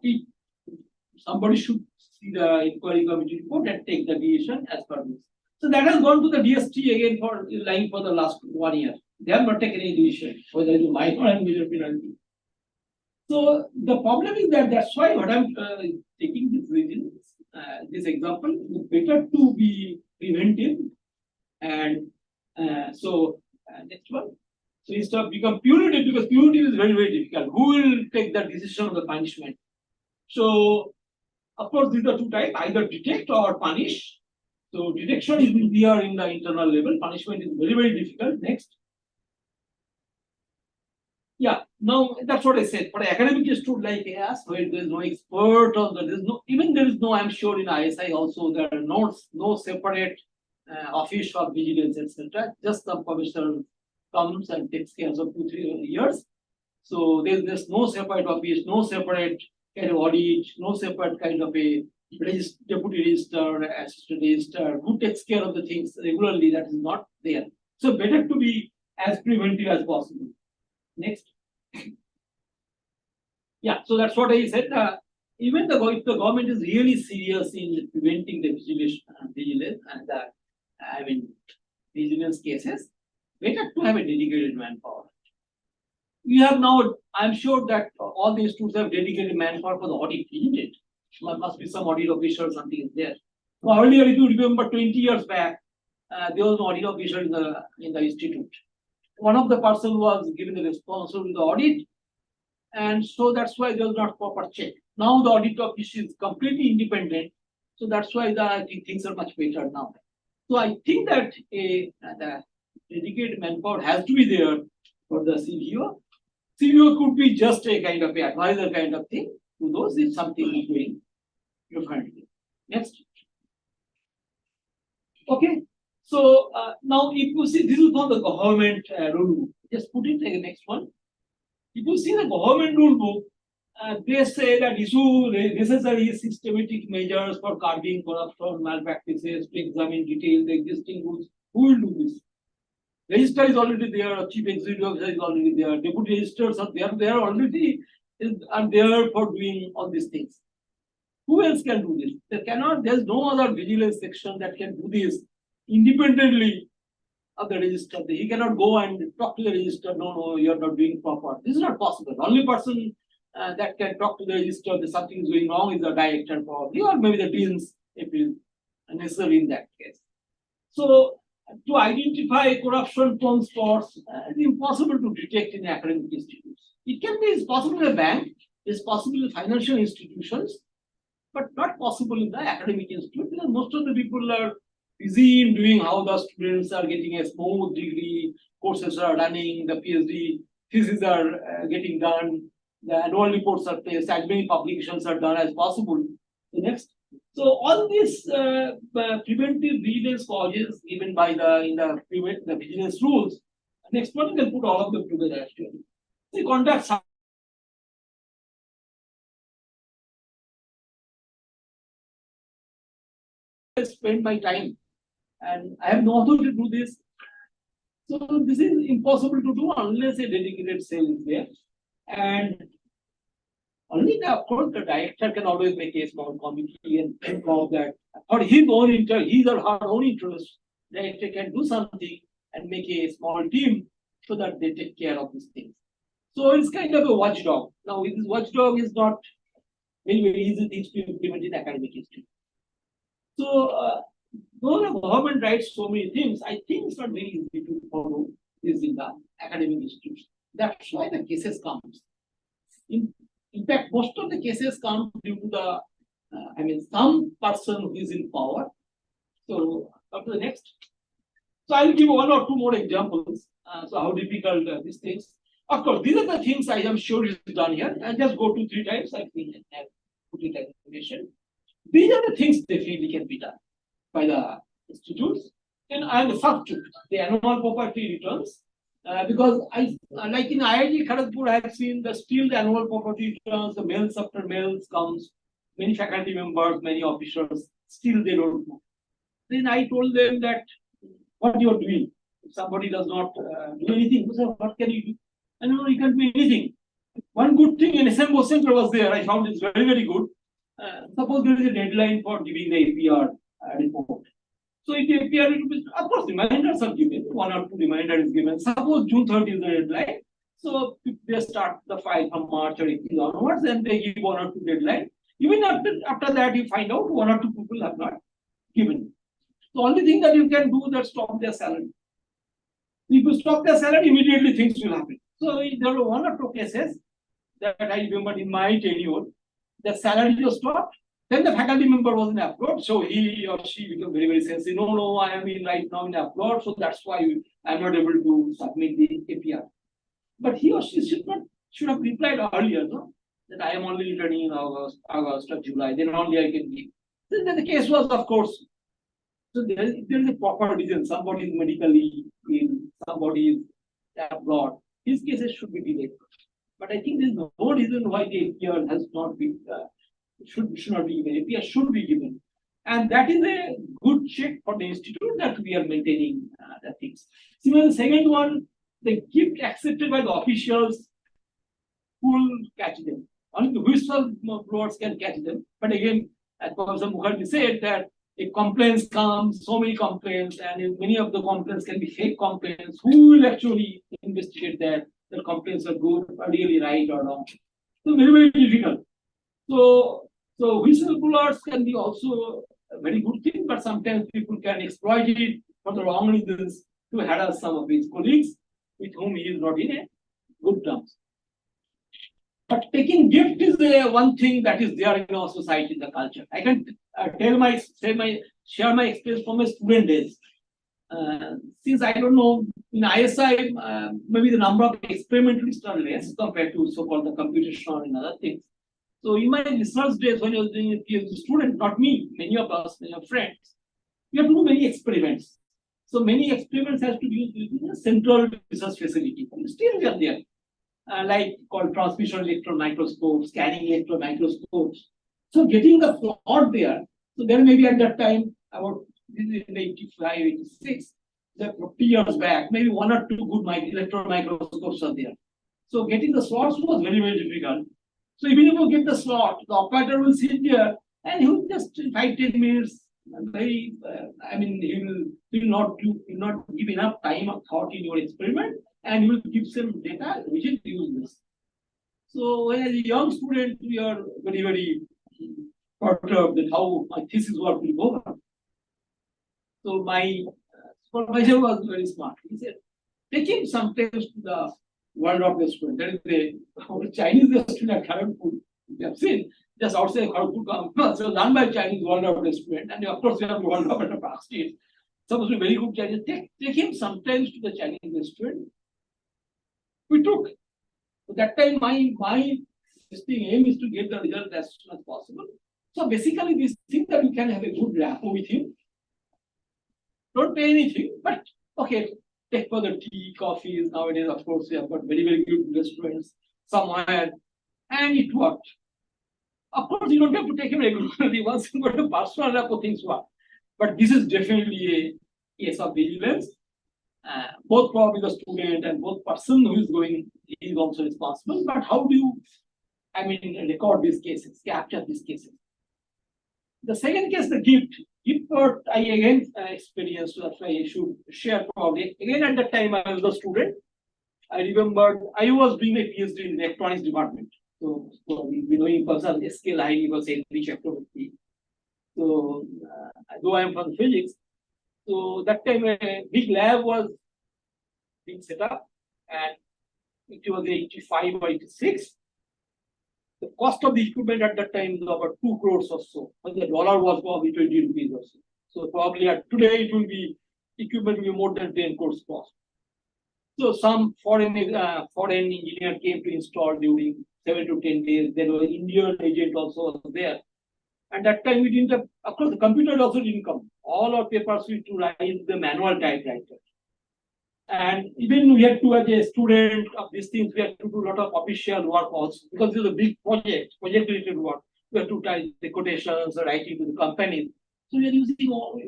somebody should see the inquiry committee report and take the decision as per this. So that has gone to the DST again for lying for the last 1 year. They have not taken any decision, whether it is minor and major penalty. So the problem is that's why what I'm taking this reason, this example, is better to be preventive. And next one. So instead of become punitive, because punitive is very, very difficult. Who will take the decision of the punishment? So of course, these are two types, either detect or punish. So detection is easier in the internal level, punishment is very, very difficult. Next. Yeah, now that's what I said. For academic institute like us, where there is no expert or there is no, I'm sure in ISI also there are no separate office of vigilance, etc. Just the commissioner comes and takes care of 2-3 years. So there's no separate office, no separate kind of audit, no separate kind of a deputy registrar, assistant registrar, who takes care of the things regularly. That is not there. So better to be as preventive as possible. Next. Yeah, so that's what I said. Even if the government is really serious in preventing the vigilance and vigilance cases, better to have a dedicated manpower. We have now, I'm sure that all the institutes have dedicated manpower for the audit, isn't it? There must be some audit officer or something is there. So earlier, if you remember 20 years back, there was an audit officer in the institute. One of the person was given the responsibility of the audit, and so that's why there was not proper check. Now the audit office is completely independent, so that's why I think things are much better now. So I think that the dedicated manpower has to be there for the CVO. CVO could be just a kind of a advisor kind of thing to those if something is going differently. Next. Okay. So now if you see, this is from the government rule book. Just put it like the next one. If you see the government rule book, they say that issue necessary systematic measures for curbing corruption, malpractices, to examine detail the existing rules. Who will do this? Registrar is already there, chief executive officer is already there, deputy registers are there, they are already are there for doing all these things. Who else can do this? There's no other vigilance section that can do this independently of the registrar. He cannot go and talk to the registrar, no, you're not doing proper. This is not possible. The only person that can talk to the registrar that something is going wrong is the director probably, or maybe the deans if it is necessary in that case. So to identify corruption prone spots is impossible to detect in academic institutes. It's possible in a bank, it's possible in financial institutions, but not possible in the academic institute because most of the people are busy in doing how the students are getting a smooth degree, courses are running, the PhD theses are getting done, the annual reports are placed, as many publications are done as possible. The next. So all these preventive vigilance causes given by the vigilance rules. Next one, you can put all of them together actually. See, conduct spend my time and I have no authority to do this. So this is impossible to do unless a dedicated cell is there. And only of course the director can always make a small committee and think of that for his or her own interest. Director can do something and make a small team so that they take care of these things. So it's kind of a watchdog. Now this watchdog is not very easy things to implement in academic institute. So though the government writes so many things, I think it's not very easy to follow this in the academic institutes. That's why the cases come. In fact, most of the cases come due to the, some person who is in power. So, up to the next. So, I'll give one or two more examples. So, how difficult these things. Of course, these are the things I am sure is done here. I'll just go 2-3 times. I think and put it as information. These are the things definitely can be done by the institutes. And the first, the annual property returns. Because like in IIT Kharagpur, I have seen still the annual property returns, the mails after mails comes, many faculty members, many officers, still they don't know. Then I told them that what you are doing. If somebody does not do anything, so what can you do? And no, you can't do anything. One good thing in SMO Center was there, I found it's very, very good. Suppose there is a deadline for giving the APR report. So if the APR report, of course, reminders are given, 1 or 2 reminders is given. Suppose June 30 is the deadline. So if they start the file from March or April onwards, then they give 1 or 2 deadline. Even after that, you find out 1 or 2 people have not given. The only thing that you can do is that stop their salary. If you stop their salary, immediately things will happen. So there were 1 or 2 cases that I remember in my tenure. The salary was stopped. Then the faculty member was in abroad, so he or she became very, very sensitive. No, I am right now in abroad, so that's why I am not able to submit the APR. But he or she should have replied earlier, no? That I am only returning in August or July, then only I can give. Then the case was, of course, So there is a proper reason. Somebody is medically ill, somebody is abroad. His cases should be delayed. But I think there is no reason why the APR has not been should not be given. APR should be given, and that is a good check for the institute that we are maintaining the things. Similarly, the second one, the gift accepted by the officials will catch them. Only the whistle blowers can catch them. But again, as Professor Mukherjee said, that if complaints come, so many complaints, and if many of the complaints can be fake complaints, who will actually investigate that? The complaints are good, are really right or wrong? So very, very difficult. So whistleblowers can be also a very good thing, but sometimes people can exploit it for the wrong reasons to harass some of his colleagues with whom he is not in a good terms. But taking gift is one thing that is there in our society, in the culture. I can share my experience from my student days. Since I don't know, in ISI, maybe the number of experimentalists are less compared to so-called the computational and other things. So in my research days, when I was doing a PhD student, not me, many of us, many of friends, we have to do many experiments. So many experiments has to be used within a central research facility. And still we are there. Like called transmission electron microscopes, scanning electron microscopes. So getting the plot there, so there may be at that time about this is in 85, 86, 50 years back, maybe one or two good electron microscopes are there. So getting the slots was very, very difficult. So even if you get the slot, the operator will sit there and he will just 5-10 minutes. Very, he will not give enough time or thought in your experiment, and you will give some data which is useless. So when as a young student, we are very, very perturbed that how my thesis work will go on. So my supervisor was very smart. He said, take him sometimes to the world of the student. There is a Chinese restaurant at Kharagpur. You have seen just outside Kharagpur campus. It was run by Chinese world of the student. And of course, we have the world of the Park Street. Supposed to be very good Chinese. Take him sometimes to the Chinese restaurant. We took. So that time, my aim is to get the result as soon as possible. So basically, we think that we can have a good rapport with him. Don't pay anything, but okay, take for the tea, coffees. Nowadays, of course, we have got very, very good restaurants somewhere, and it worked. Of course, you don't have to take him regularly. Once you got a personal rapport, things work. But this is definitely a case of vigilance. Both probably the student and both person who is going is also responsible. But how do you, record these cases, capture these cases? The second case, the gift. Gift part, I again experienced, that's why I should share probably. Again, at that time, I was a student. I remember I was doing a PhD in the electronics department. So we know in person, scale high level, say, Chakraborty. So, though I am from physics, so that time a big lab was being set up, and it was 85 or 86. The cost of the equipment at that time was about 2 crores or so. But the dollar was probably 20 rupees or so. So probably today it will be equipment will be more than 10 crores cost. So some foreign engineer came to install during 7 to 10 days. There was an Indian agent also there. And that time we didn't have, of course, the computer also didn't come. All our papers we to write the manual typewriter. And even we had to, as a student of these things, we had to do a lot of official work also, because it was a big project-related work. We had to type the quotations, writing to the companies. So we are using all,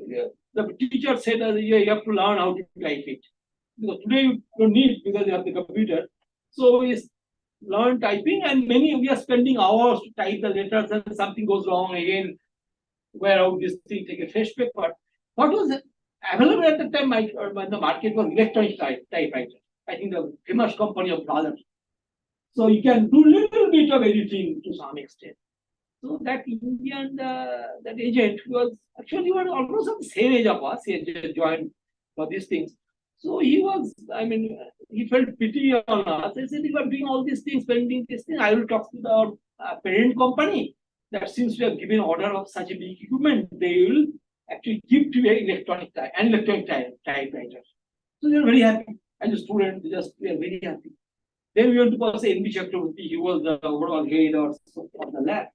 the teacher said that you have to learn how to type it. Because today you don't need, because you have the computer. So we learn typing, and we are spending hours to type the letters, and something goes wrong again, wear out this thing, take a fresh paper. What was available at the time when the market was electronic typewriter? I think the famous company of Brothers. So you can do little bit of editing to some extent. So that Indian, that agent was actually almost of the same age of us. He had joined for these things. So he was, he felt pity on us. He said, if I'm doing all these things, spending this thing, I will talk to the parent company that since we have given order of such a big equipment, they will actually give to an electronic typewriter. So they are very happy. As a student, we are very happy. Then we went to say NB Chakraborty, he was the overall head or so of the lab.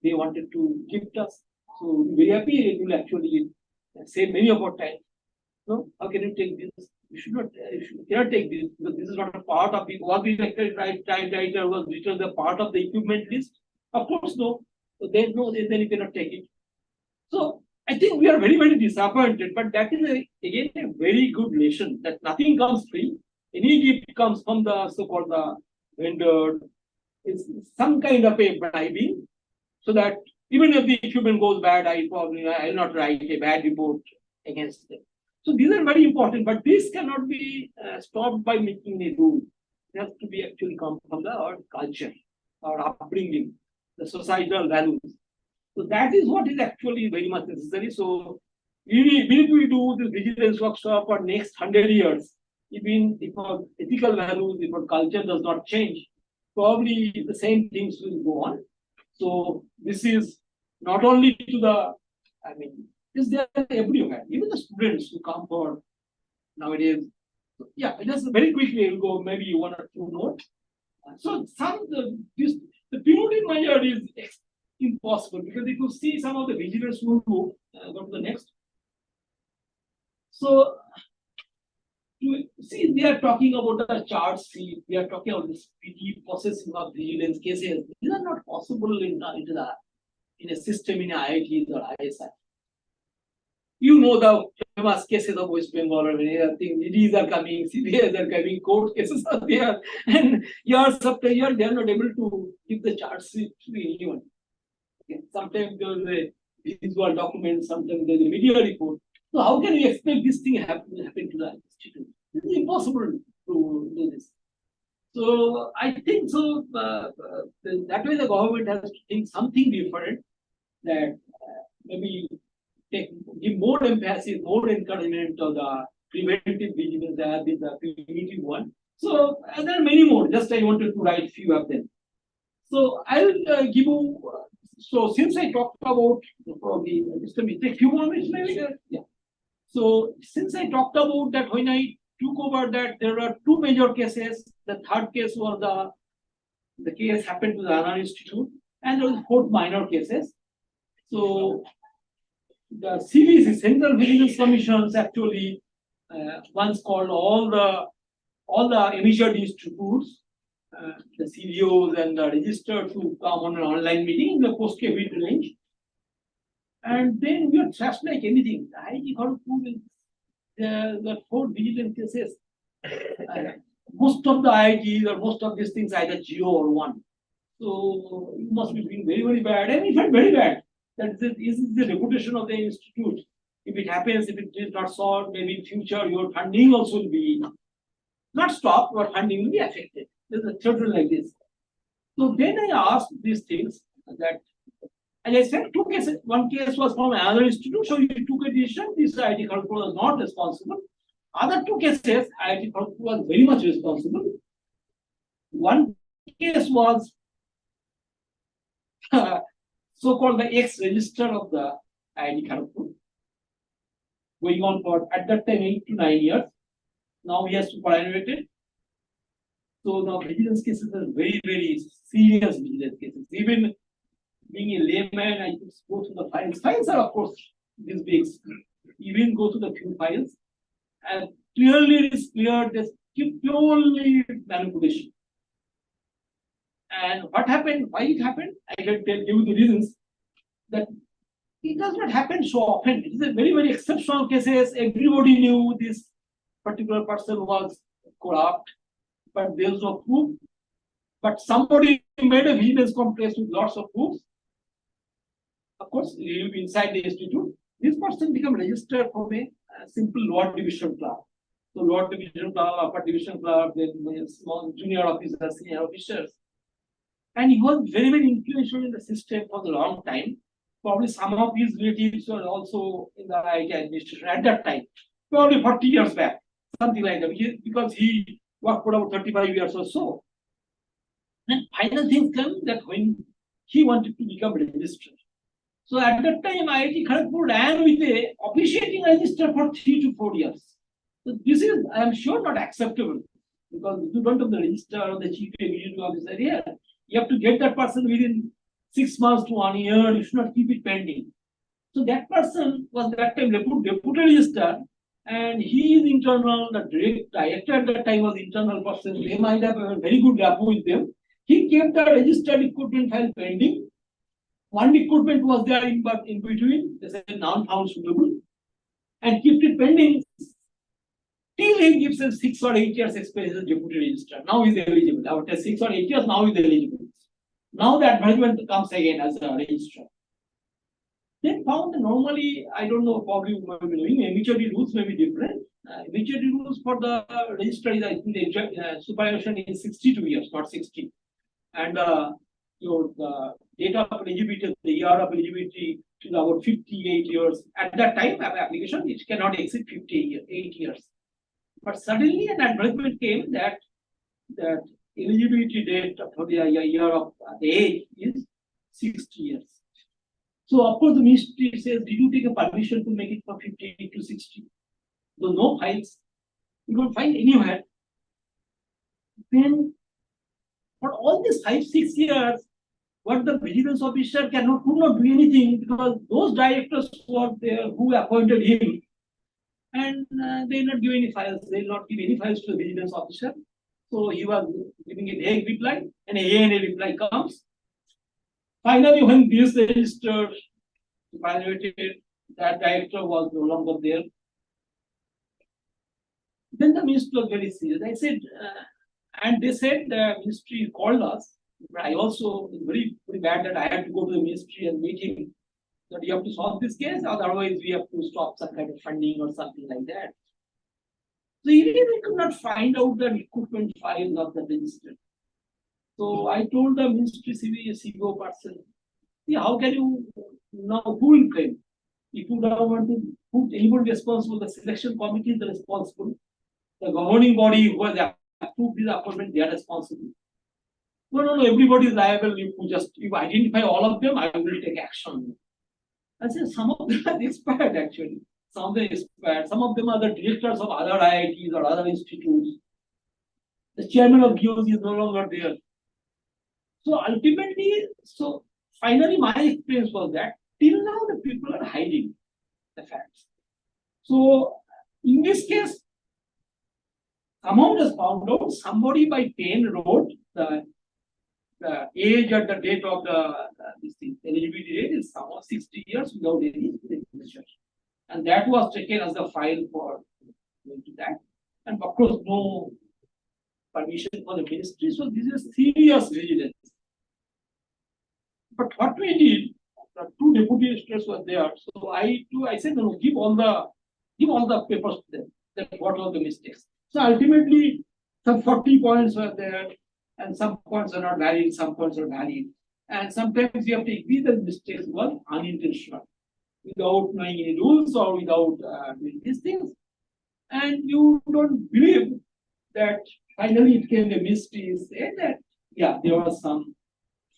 They wanted to gift us. So very happy it will actually save many of our time. No, how can you take this? You should not, cannot take this because this is not a part of the what the writer was written the part of the equipment list. Of course, no. So then no, then you cannot take it. So I think we are very, very disappointed, but that is again a very good lesson that nothing comes free. Any gift comes from the so-called the vendor. It's some kind of a bribing, so that even if the equipment goes bad, I will not write a bad report against them. So these are very important, but this cannot be stopped by making a rule. It has to be actually come from our culture, our upbringing, the societal values. So that is what is actually very much necessary. So even if we do this vigilance workshop for next 100 years, even if our ethical values, if our culture does not change, probably the same things will go on. So this is not only to the, I mean, is there everywhere, even the students who come for nowadays. Yeah, just very quickly we'll go maybe one or two more. So the purity measure is impossible because if you see some of the vigilance who go to the next. So you see, they are talking about the chart sheet, they are talking about the speedy processing of vigilance cases. These are not possible in a system in IITs or ISI. You know the famous cases of West Bengal or many other things. EDs are coming, CBIs are coming, court cases are there, and years after year they are not able to give the chart sheet to anyone. Okay. Sometimes there is a visual document, sometimes there is a media report. So how can you expect this thing happen to the institute? It is impossible to do this. So I think so. That way, the government has to think something different. That maybe give more emphasis, more encouragement to the preventive vigilance than the punitive one. So there are many more. Just I wanted to write few of them. So I'll give you. So since I talked about probably just take few more minutes maybe. Yeah. So since I talked about that when I took over that there are two major cases. The third case was the case happened to the Anand Institute, and there was 4 minor cases. So the CVC, Central Vigilance Commissions, actually once called all the immediate institutes, the CVOs and the registered to come on an online meeting in the post-COVID range. And then we are trashed like anything. I got to the 4 vigilance cases. Most of the IITs or most of these things either 0 or 1. So it must be doing very, very bad. And it felt very bad. That is the reputation of the institute. If it happens, if it is not solved, maybe in future your funding also will be not stopped, but funding will be affected. There's a children like this. So then I asked these things that, as I said, 2 cases. One case was from another institute, so you took a decision. This IIT Kharagpur was not responsible. Other 2 cases, IIT Kharagpur was very much responsible. One case was so-called the ex-register of the IIT Kharagpur, going on for at that time 8 to 9 years. Now he has superannuated. So now vigilance cases are very, very serious vigilance cases. Even being a layman, I could go through the files. Files are of course this big. Even go to the few files, and clearly it is clear this purely manipulation. And what happened? Why it happened? I can tell you the reasons. That it does not happen so often. It is a very, very exceptional cases. Everybody knew this particular person was corrupt, but there was no proof. But somebody made a vigilance complaint with lots of proofs. Of course, inside the institute, this person became registered from a simple lower division clerk. So lower division clerk, upper division clerk, then small junior officers, senior officers. And he was very, very influential in the system for a long time. Probably some of his relatives were also in the IIT administration at that time, probably 40 years back, something like that, because he worked for about 35 years or so. Then final things came that when he wanted to become registered. So at that time, IIT Kharagpur ran with a officiating register for 3 to 4 years. So this is, I am sure, not acceptable because if you don't have the register or the chief executive officer here, you have to get that person within 6 months to 1 year. You should not keep it pending. So that person was that time deputy registrar, and he is internal, the director at that time was internal person, they might have a very good rapport with them. He kept the registered equipment file pending. One equipment was there in between, they said non-found suitable, and kept it pending till he gives him 6 or 8 years experience as deputy registrar. Now he is eligible. After 6 or 8 years, now he is eligible. Now the advertisement comes again as a registrar. They found that normally, I don't know, probably you might be knowing, maturity rules may be different. Maturity rules for the registrar is, I think, the superannuation is 62 years, not 60. And the date of eligibility, the year of eligibility is about 58 years. At that time, application, it cannot exceed 58 years. But suddenly an advertisement came that eligibility date for the year of the age is 60 years. So of course the ministry says, did you take a permission to make it from 58 to 60? So no files. You don't find anywhere. Then for all these 5-6 years, what the vigilance officer could not do anything, because those directors who are there who appointed him, and they will not give any files, they will not give any files to the vigilance officer. So he was giving a vague reply, and a reply comes. Finally, when this register evaluated, that director was no longer there. Then the ministry was very serious. I said, and they said the ministry called us. I also very bad that I had to go to the ministry and meet him. That you have to solve this case, otherwise we have to stop some kind of funding or something like that. So even we could not find out the equipment files of the register. So I told the ministry CBO person, see, how can you now, who will claim? If you don't want to put anybody responsible, the selection committee is responsible. The governing body who has approved this appointment, they are responsible. No, everybody is liable. If you identify all of them, I will take action. I said some of them are expired actually. Some of them expired. Some of them are the directors of other IITs or other institutes. The chairman of GOs is no longer there. So ultimately, finally my experience was that till now the people are hiding the facts. So in this case, somehow was found out, somebody by pen wrote the age at the date of this thing, eligibility date is somehow 60 years without any signature. And that was taken as a file for going to that. And of course, no permission for the ministry. So this is serious vigilance. But what we did, the 2 deputy registers were there. So I said, no, give all the papers to them. That what were the mistakes. So ultimately, some 40 points were there, and some points are not valid, some points are valid. And sometimes you have to agree that mistakes were unintentional, without knowing any rules or without doing these things. And you don't believe that finally it came a mystery, say that, yeah, there was some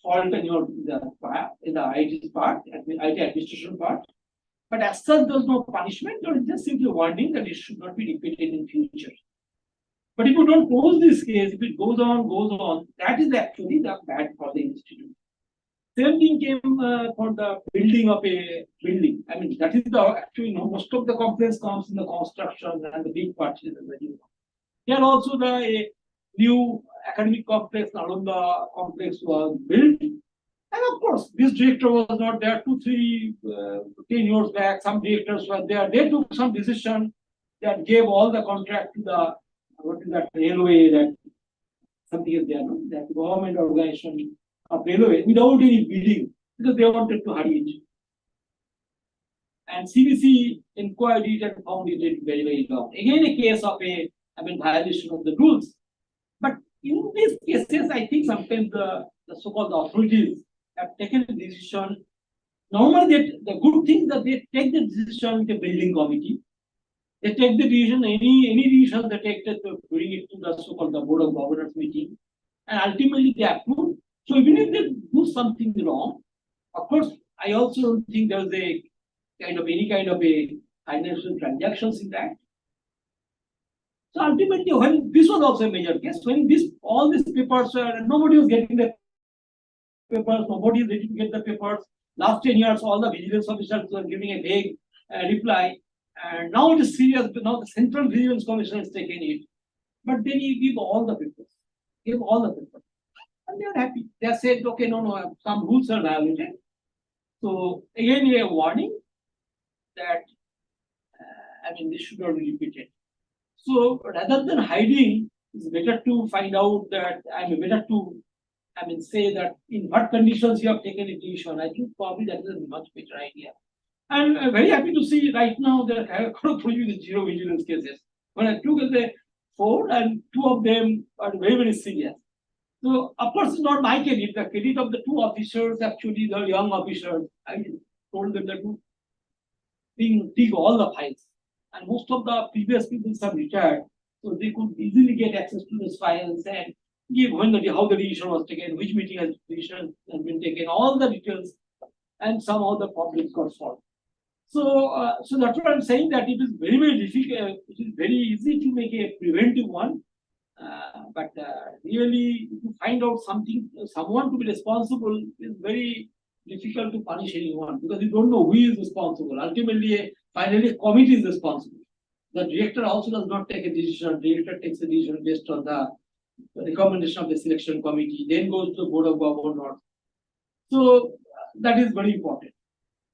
fault in the IT part, IT administration part. But as such, there was no punishment, or just simply warning that it should not be repeated in future. But if you don't close this case, if it goes on, that is actually the bad for the institute. Same thing came for the building of a building. I mean, that is actually most of the complaints comes in the construction and the big purchases. Here also a new academic complex, Nalanda complex was built. And of course, this director was not there 10 years back. Some directors were there. They took some decision that gave all the contract to the railway, that something is there, no? That government organization of railway without any bidding, because they wanted to hurry it. And CBC inquired it and found it very, very long. Again, a case of violation of the rules. But in these cases, I think sometimes the so-called authorities have taken a decision. Normally, the good thing is that they take the decision with the building committee. They take the decision, any decision they take, to bring it to the so-called the board of governors meeting, and ultimately they approve. So even if they do something wrong, of course, I also don't think there's any kind of a financial transactions in that. So ultimately, when this was also a major case, when all these papers were, nobody was getting the papers, nobody is ready to get the papers. Last 10 years, all the vigilance officers were giving a vague reply. And now it is serious. Now the Central Vigilance Commission has taken it. But then he give all the papers. Give all the papers. And they are happy. They are said, okay, no, some rules are violated. So again, a warning that this should not be repeated. So rather than hiding, it's better to find out that better to say that in what conditions you have taken a decision. I think probably that is a much better idea. I'm very happy to see right now that I have gone through the zero vigilance cases. When I took the 4 and 2 of them are very, very serious. So of course it's not my credit, the credit of the 2 officers, actually the young officers. I told them that to dig all the files. And most of the previous people have retired, so they could easily get access to those files and give how the decision was taken, which meeting has decision has been taken, all the details, and somehow the problems got solved. So, so that's what I'm saying, that it is very, very difficult. It is very easy to make a preventive one, but really, if you find out someone to be responsible, is very difficult to punish anyone because you don't know who is responsible. Ultimately, finally, a committee is responsible. The director also does not take a decision. The director takes a decision based on the recommendation of the selection committee, then goes to the board of governors. So that is very important.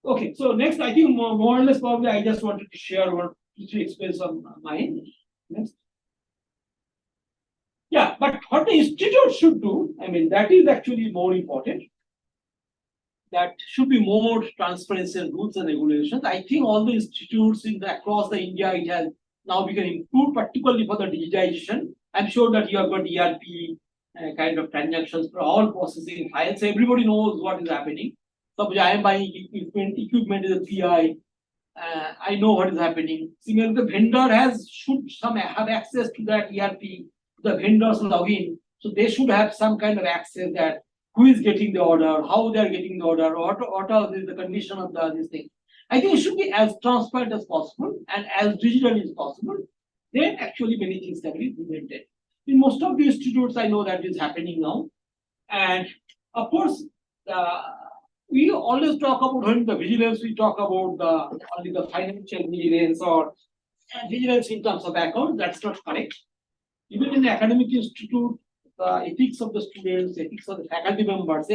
Okay, so next, I think more or less probably I just wanted to share what to express on mine. Next. Yeah, but what the institute should do, that is actually more important. That should be more transparency and rules and regulations. I think all the institutes across the India, it has now become improved, particularly for the digitization. I'm sure that you have got ERP kind of transactions for all processing files. So everybody knows what is happening. Suppose I am buying equipment is a PI. I know what is happening. Similarly, the vendor should have access to that ERP. The vendors login, so they should have some kind of access that who is getting the order, how they are getting the order, what are the condition of this thing. I think it should be as transparent as possible and as digital as possible. Then actually many things can be implemented. In most of the institutes, I know that is happening now. And of course, we always talk about when the vigilance, we talk about only the financial vigilance or vigilance in terms of account. That's not correct. Even in the academic institute, the ethics of the students, ethics of the faculty members,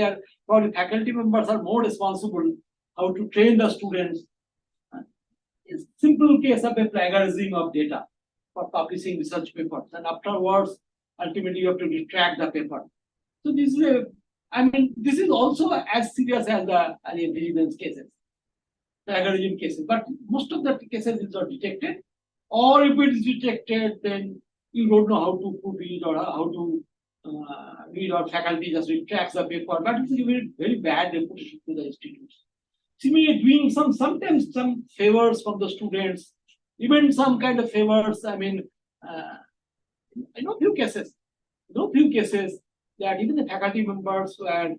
probably faculty members are more responsible how to train the students. It's simple case of a plagiarism of data for publishing research papers, and afterwards, ultimately you have to retract the paper. So this is this is also as serious as the vigilance cases, plagiarism cases. But most of the cases is not detected, or if it is detected, then you don't know how to put it or how to read, or faculty just retracts the paper. But it's a very bad reputation to the institutes. Similarly, doing sometimes some favors from the students, even some kind of favors. I know few cases that even the faculty members were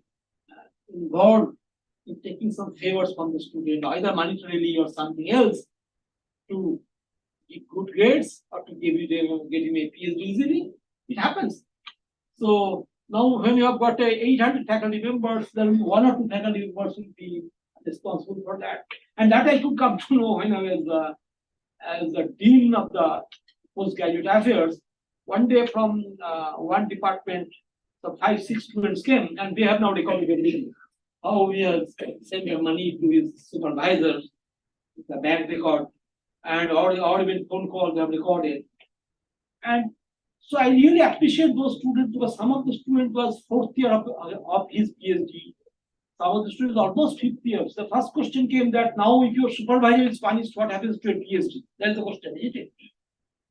involved in taking some favors from the student, either monetarily or something else, to give good grades or to get him a PhD easily. It happens. So now when you have got 800 faculty members, then 1 or 2 faculty members will be responsible for that. And that I could come to know when I was as the dean of the postgraduate affairs. One day from one department, so 5-6 students came, and they have now recorded everything. How we have sent their money to his supervisors, the bank record, and all even phone calls they have recorded. And so I really appreciate those students, because some of the students was 4th year of his PhD. Some of the students almost 5th year. So the first question came that now if your supervisor is punished, what happens to a PhD? That's the question, isn't it?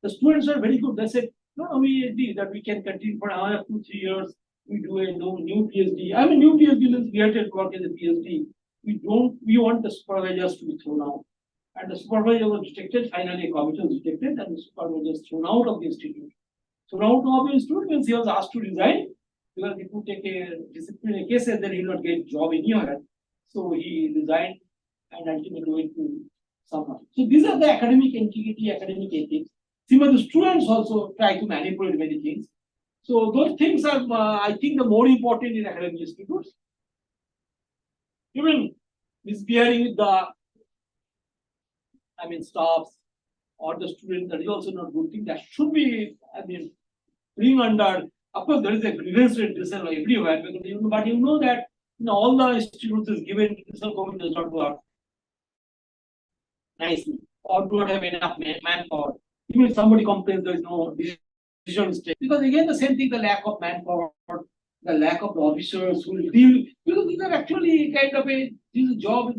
The students are very good. They said, no, we agree that we can continue for another 2-3 years. We do a new PhD. New PhD means we have to work as a PhD. We want the supervisors to be thrown out. And the supervisor was detected. Finally, a committee was detected, and the supervisor was thrown out of the institute. So now to the institute means he was asked to resign, because if you take a disciplinary cases, then he will not get job anywhere. So he resigned and ultimately went to someone. So these are the academic integrity, academic ethics. Similarly, the students also try to manipulate many things. So those things are, I think, the more important in academic institutes. Even misbehaving with the, staffs or the students, that is also not good thing. That should be, bring under. Of course, there is a grievance redressal everywhere, because but you know that in all the institutes is given, the government does not work nicely or do not have enough manpower. Even if somebody complains, there is no decision state. Because again, the same thing, the lack of manpower, the lack of the officers who will deal, because these are actually kind of this job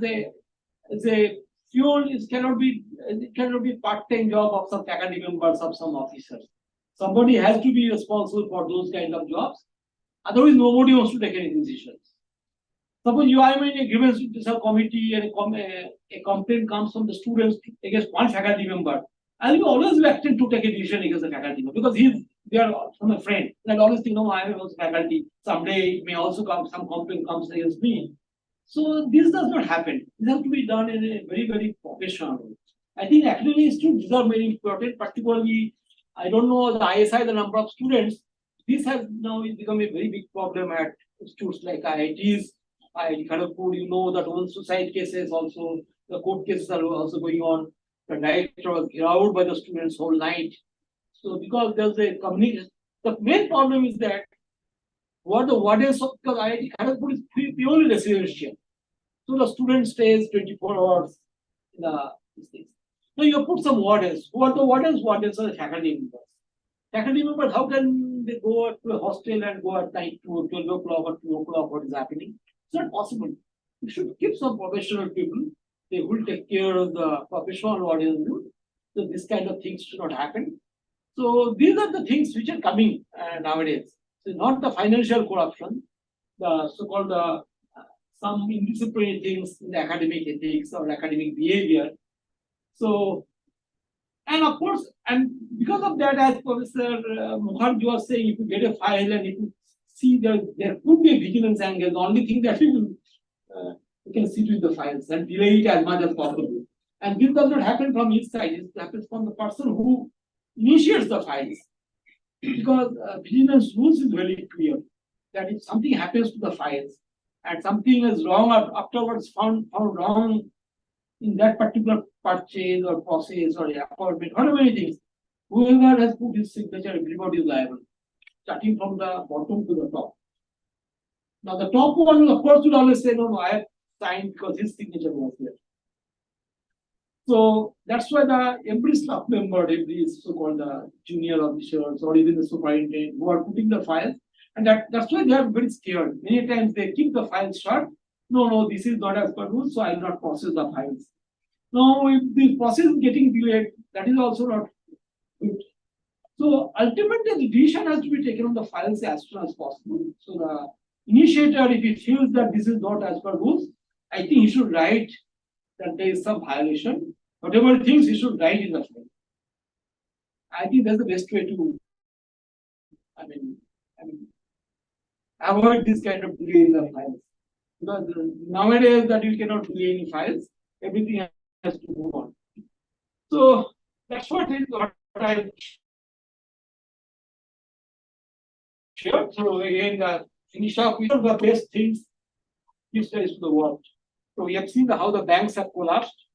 is a fuel, it cannot be part-time job of some faculty members, of some officers. Somebody has to be responsible for those kind of jobs. Otherwise, nobody wants to take any decisions. Suppose you are in a grievance redressal committee and a complaint comes from the students against one faculty member. I will always be reluctant to take a decision against the faculty member, because they are from a friend. And I always think, no, I am also faculty. Someday it may also come, some complaint comes against me. So this does not happen. This has to be done in a very, very professional way. I think academic institutes, these are very important, particularly, I don't know the ISI, the number of students. This has now become a very big problem at institutes like IITs, IIT Kharagpur. You know that one suicide cases also, the court cases are also going on. The director was out by the students whole night. So because there's a communication, the main problem is that what the wardens of, because IIT Kharagpur is purely residential. So the student stays 24 hours in these things. So you put some wardens. Who are the wardens? Wardens are the faculty members. Faculty members, how can they go to a hostel and go at night to 12 o'clock or 2 o'clock? What is happening? It's not possible. You should keep some professional people. They will take care of the professional wardens. So this kind of things should not happen. So these are the things which are coming nowadays. So not the financial corruption, the so-called some indisciplinary things in the academic ethics or academic behavior. So, and of course, and because of that, as Professor Mukherjee was saying, if you get a file and if you see there could be a vigilance angle, the only thing that you can sit with the files and delay it as much as possible. And this does not happen from his side, it happens from the person who initiates the files. Because vigilance rules is very clear that if something happens to the files and something is wrong or afterwards found wrong in that particular purchase or process or appointment, whatever it is, whoever has put his signature, everybody is liable, starting from the bottom to the top. Now the top one, of course, will always say, no, I have signed because his signature was there. So that's why every staff member, every so-called junior officers or even the superintendent who are putting the files, and that's why they are very scared. Many times they keep the files shut. No, this is not as per rules, so I will not process the files. Now, if the process is getting delayed, that is also not good. So ultimately, the decision has to be taken on the files as soon as possible. So the initiator, if he feels that this is not as per rules, I think he should write that there is some violation. Whatever he thinks, he should write in the file. I think that's the best way to, avoid this kind of delay in the files. Because nowadays that you cannot delay any files, everything has to move on. So that's what I shared. So again, finish up with the best things gives rise to the world. So we have seen how the banks have collapsed.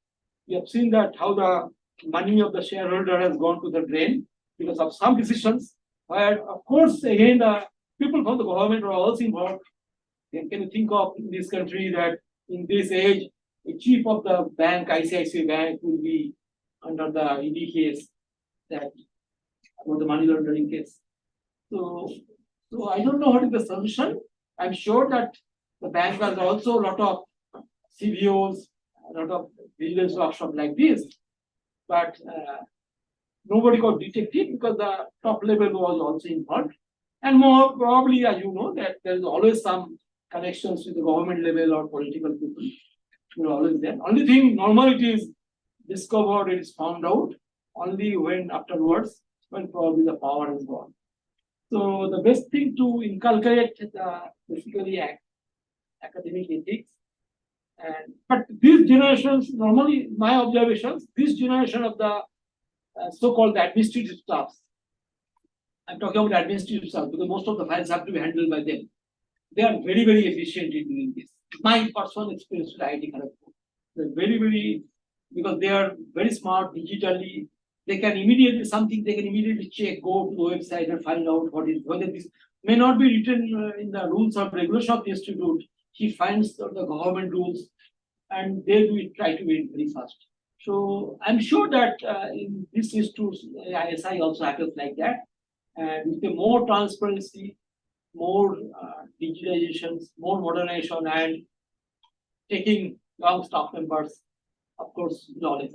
We have seen that how the money of the shareholder has gone to the drain because of some decisions. Where of course again the people from the government are also involved. Can you think of in this country that in this age, the chief of the bank, ICICI Bank, will be under the ED case, that about the money laundering case. So I don't know what is the solution. I'm sure that the bank has also a lot of CVOs, a lot of vigilance workshop like this, but nobody got detected because the top level was also involved. And more probably, as you know, that there is always some connections with the government level or political people. You're always there. Only thing, normally it is discovered, it is found out only when afterwards, when probably the power is gone. So the best thing to inculcate basically academic ethics. But these generations, normally my observations, this generation of the so-called administrative staffs, I'm talking about administrative staff because most of the files have to be handled by them. They are very, very efficient in doing this. my personal experience with IIT Kharagpur. They're very, because they are very smart digitally. They can immediately check, go to the website and find out whether this may not be written in the rules or regulations of the institute. He finds the government rules and they do it, try to do it very fast. So I'm sure that in this institute, ISI also happens like that. And with the more transparency, more digitalizations, more modernization, and taking young staff members, of course, knowledge.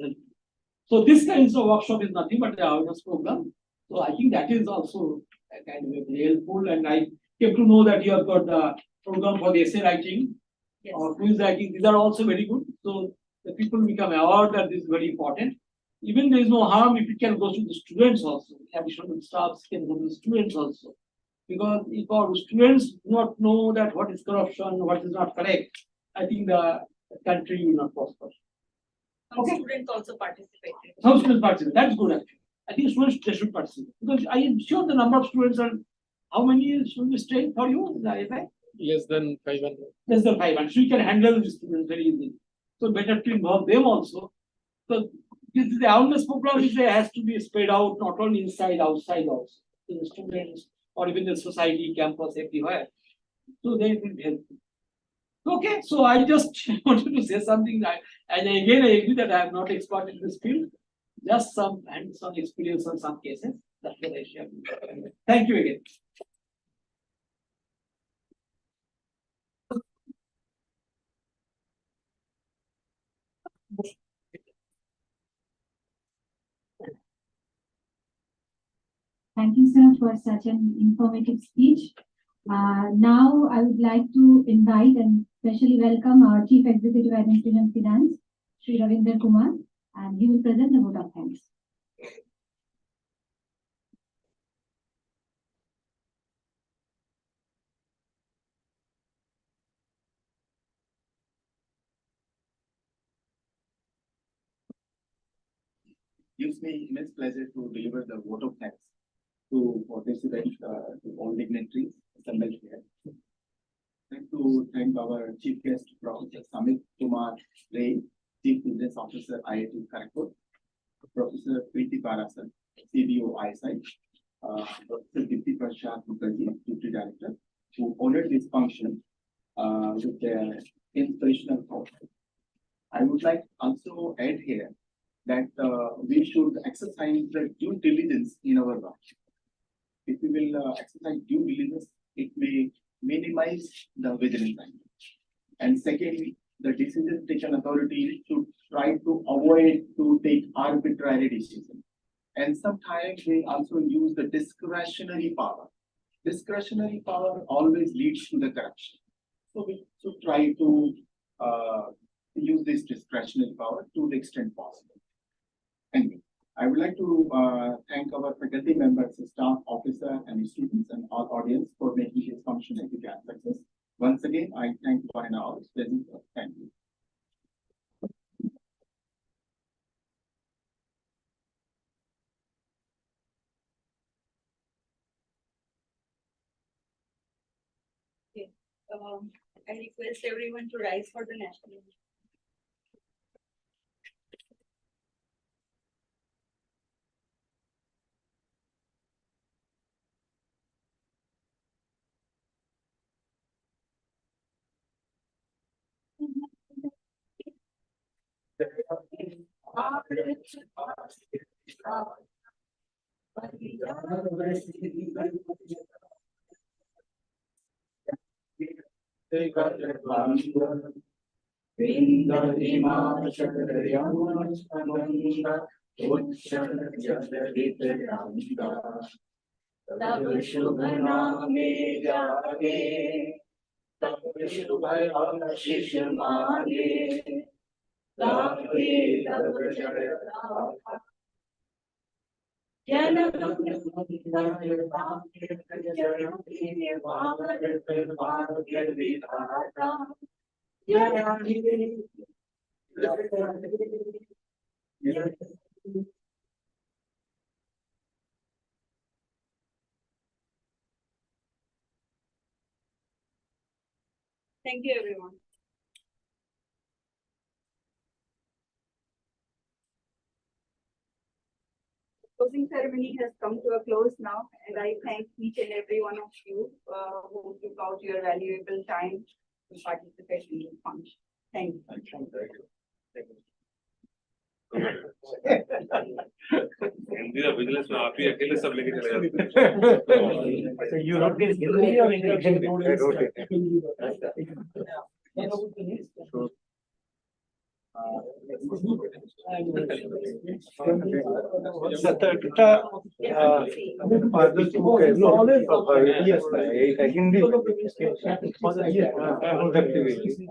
So this kinds of workshop is nothing but the awareness program. So I think that is also a kind of very helpful. And I came to know that you have got the program for the essay writing Yes. or quiz writing. These are also very good. So the people become aware that this is very important. Even there is no harm if it can go to the students also. Additional staffs can go to the students also. Because if our students do not know that what is corruption, what is not correct, I think the country will not prosper. Some Okay. students also participated. Some students participate. That's good actually. I think students they should participate because I am sure the number of students are how many students stay for you in the IFI? Less than 500. Less than 500. So you can handle the students very easily. So better to involve them also. So this is the awareness program which has to be spread out not only inside, outside also. To the students or even the society, campus, everywhere. So they will help. Okay, so I just wanted to say something that, and again, I agree that I am not expert in this field, just some hands-on experience on some cases. That's what I share. Thank you again. Thank you, sir, for such an informative speech. Now, I would like to invite and especially welcome our Chief Executive Administration Finance, Sri Ravinder Kumar, and he will present the vote of thanks. Gives me immense pleasure to deliver the vote of thanks to participants, to all dignitaries assembled here. I'd like to thank our chief guest, Professor Samit Kumar Ray, Chief Business Officer, IIT Kharagpur, Professor Preeti Parasar, CBO ISI, Professor Dipti Prashad Mukherjee, Deputy Director, who honored this function with their inspirational thought. I would like also add here that we should exercise the due diligence in our work. If we will exercise due diligence, it may minimize the vigilance time. And secondly, the decision taken authority should try to avoid to take arbitrary decisions. And sometimes they also use the discretionary power. Discretionary power always leads to the corruption. So we should try to use this discretionary power to the extent possible. Anyway, I would like to thank our faculty members, staff, officer, and students, and all audience for making this function a big success. Once again, I thank one and all present. Thank you. I request everyone to rise for the national anthem. तब शुभ नामे जागे तब शुभ आशीष मांगे लागे तब Thank you, everyone. closing ceremony has come to a close now, and I thank each and every one of you who took out your valuable time to participate in this function. Thank you. Hindi या vigilance में आप ही अकेले सब लेके चले जाते हैं। You wrote this Hindi or English? I wrote it. Father took yes, Hindi.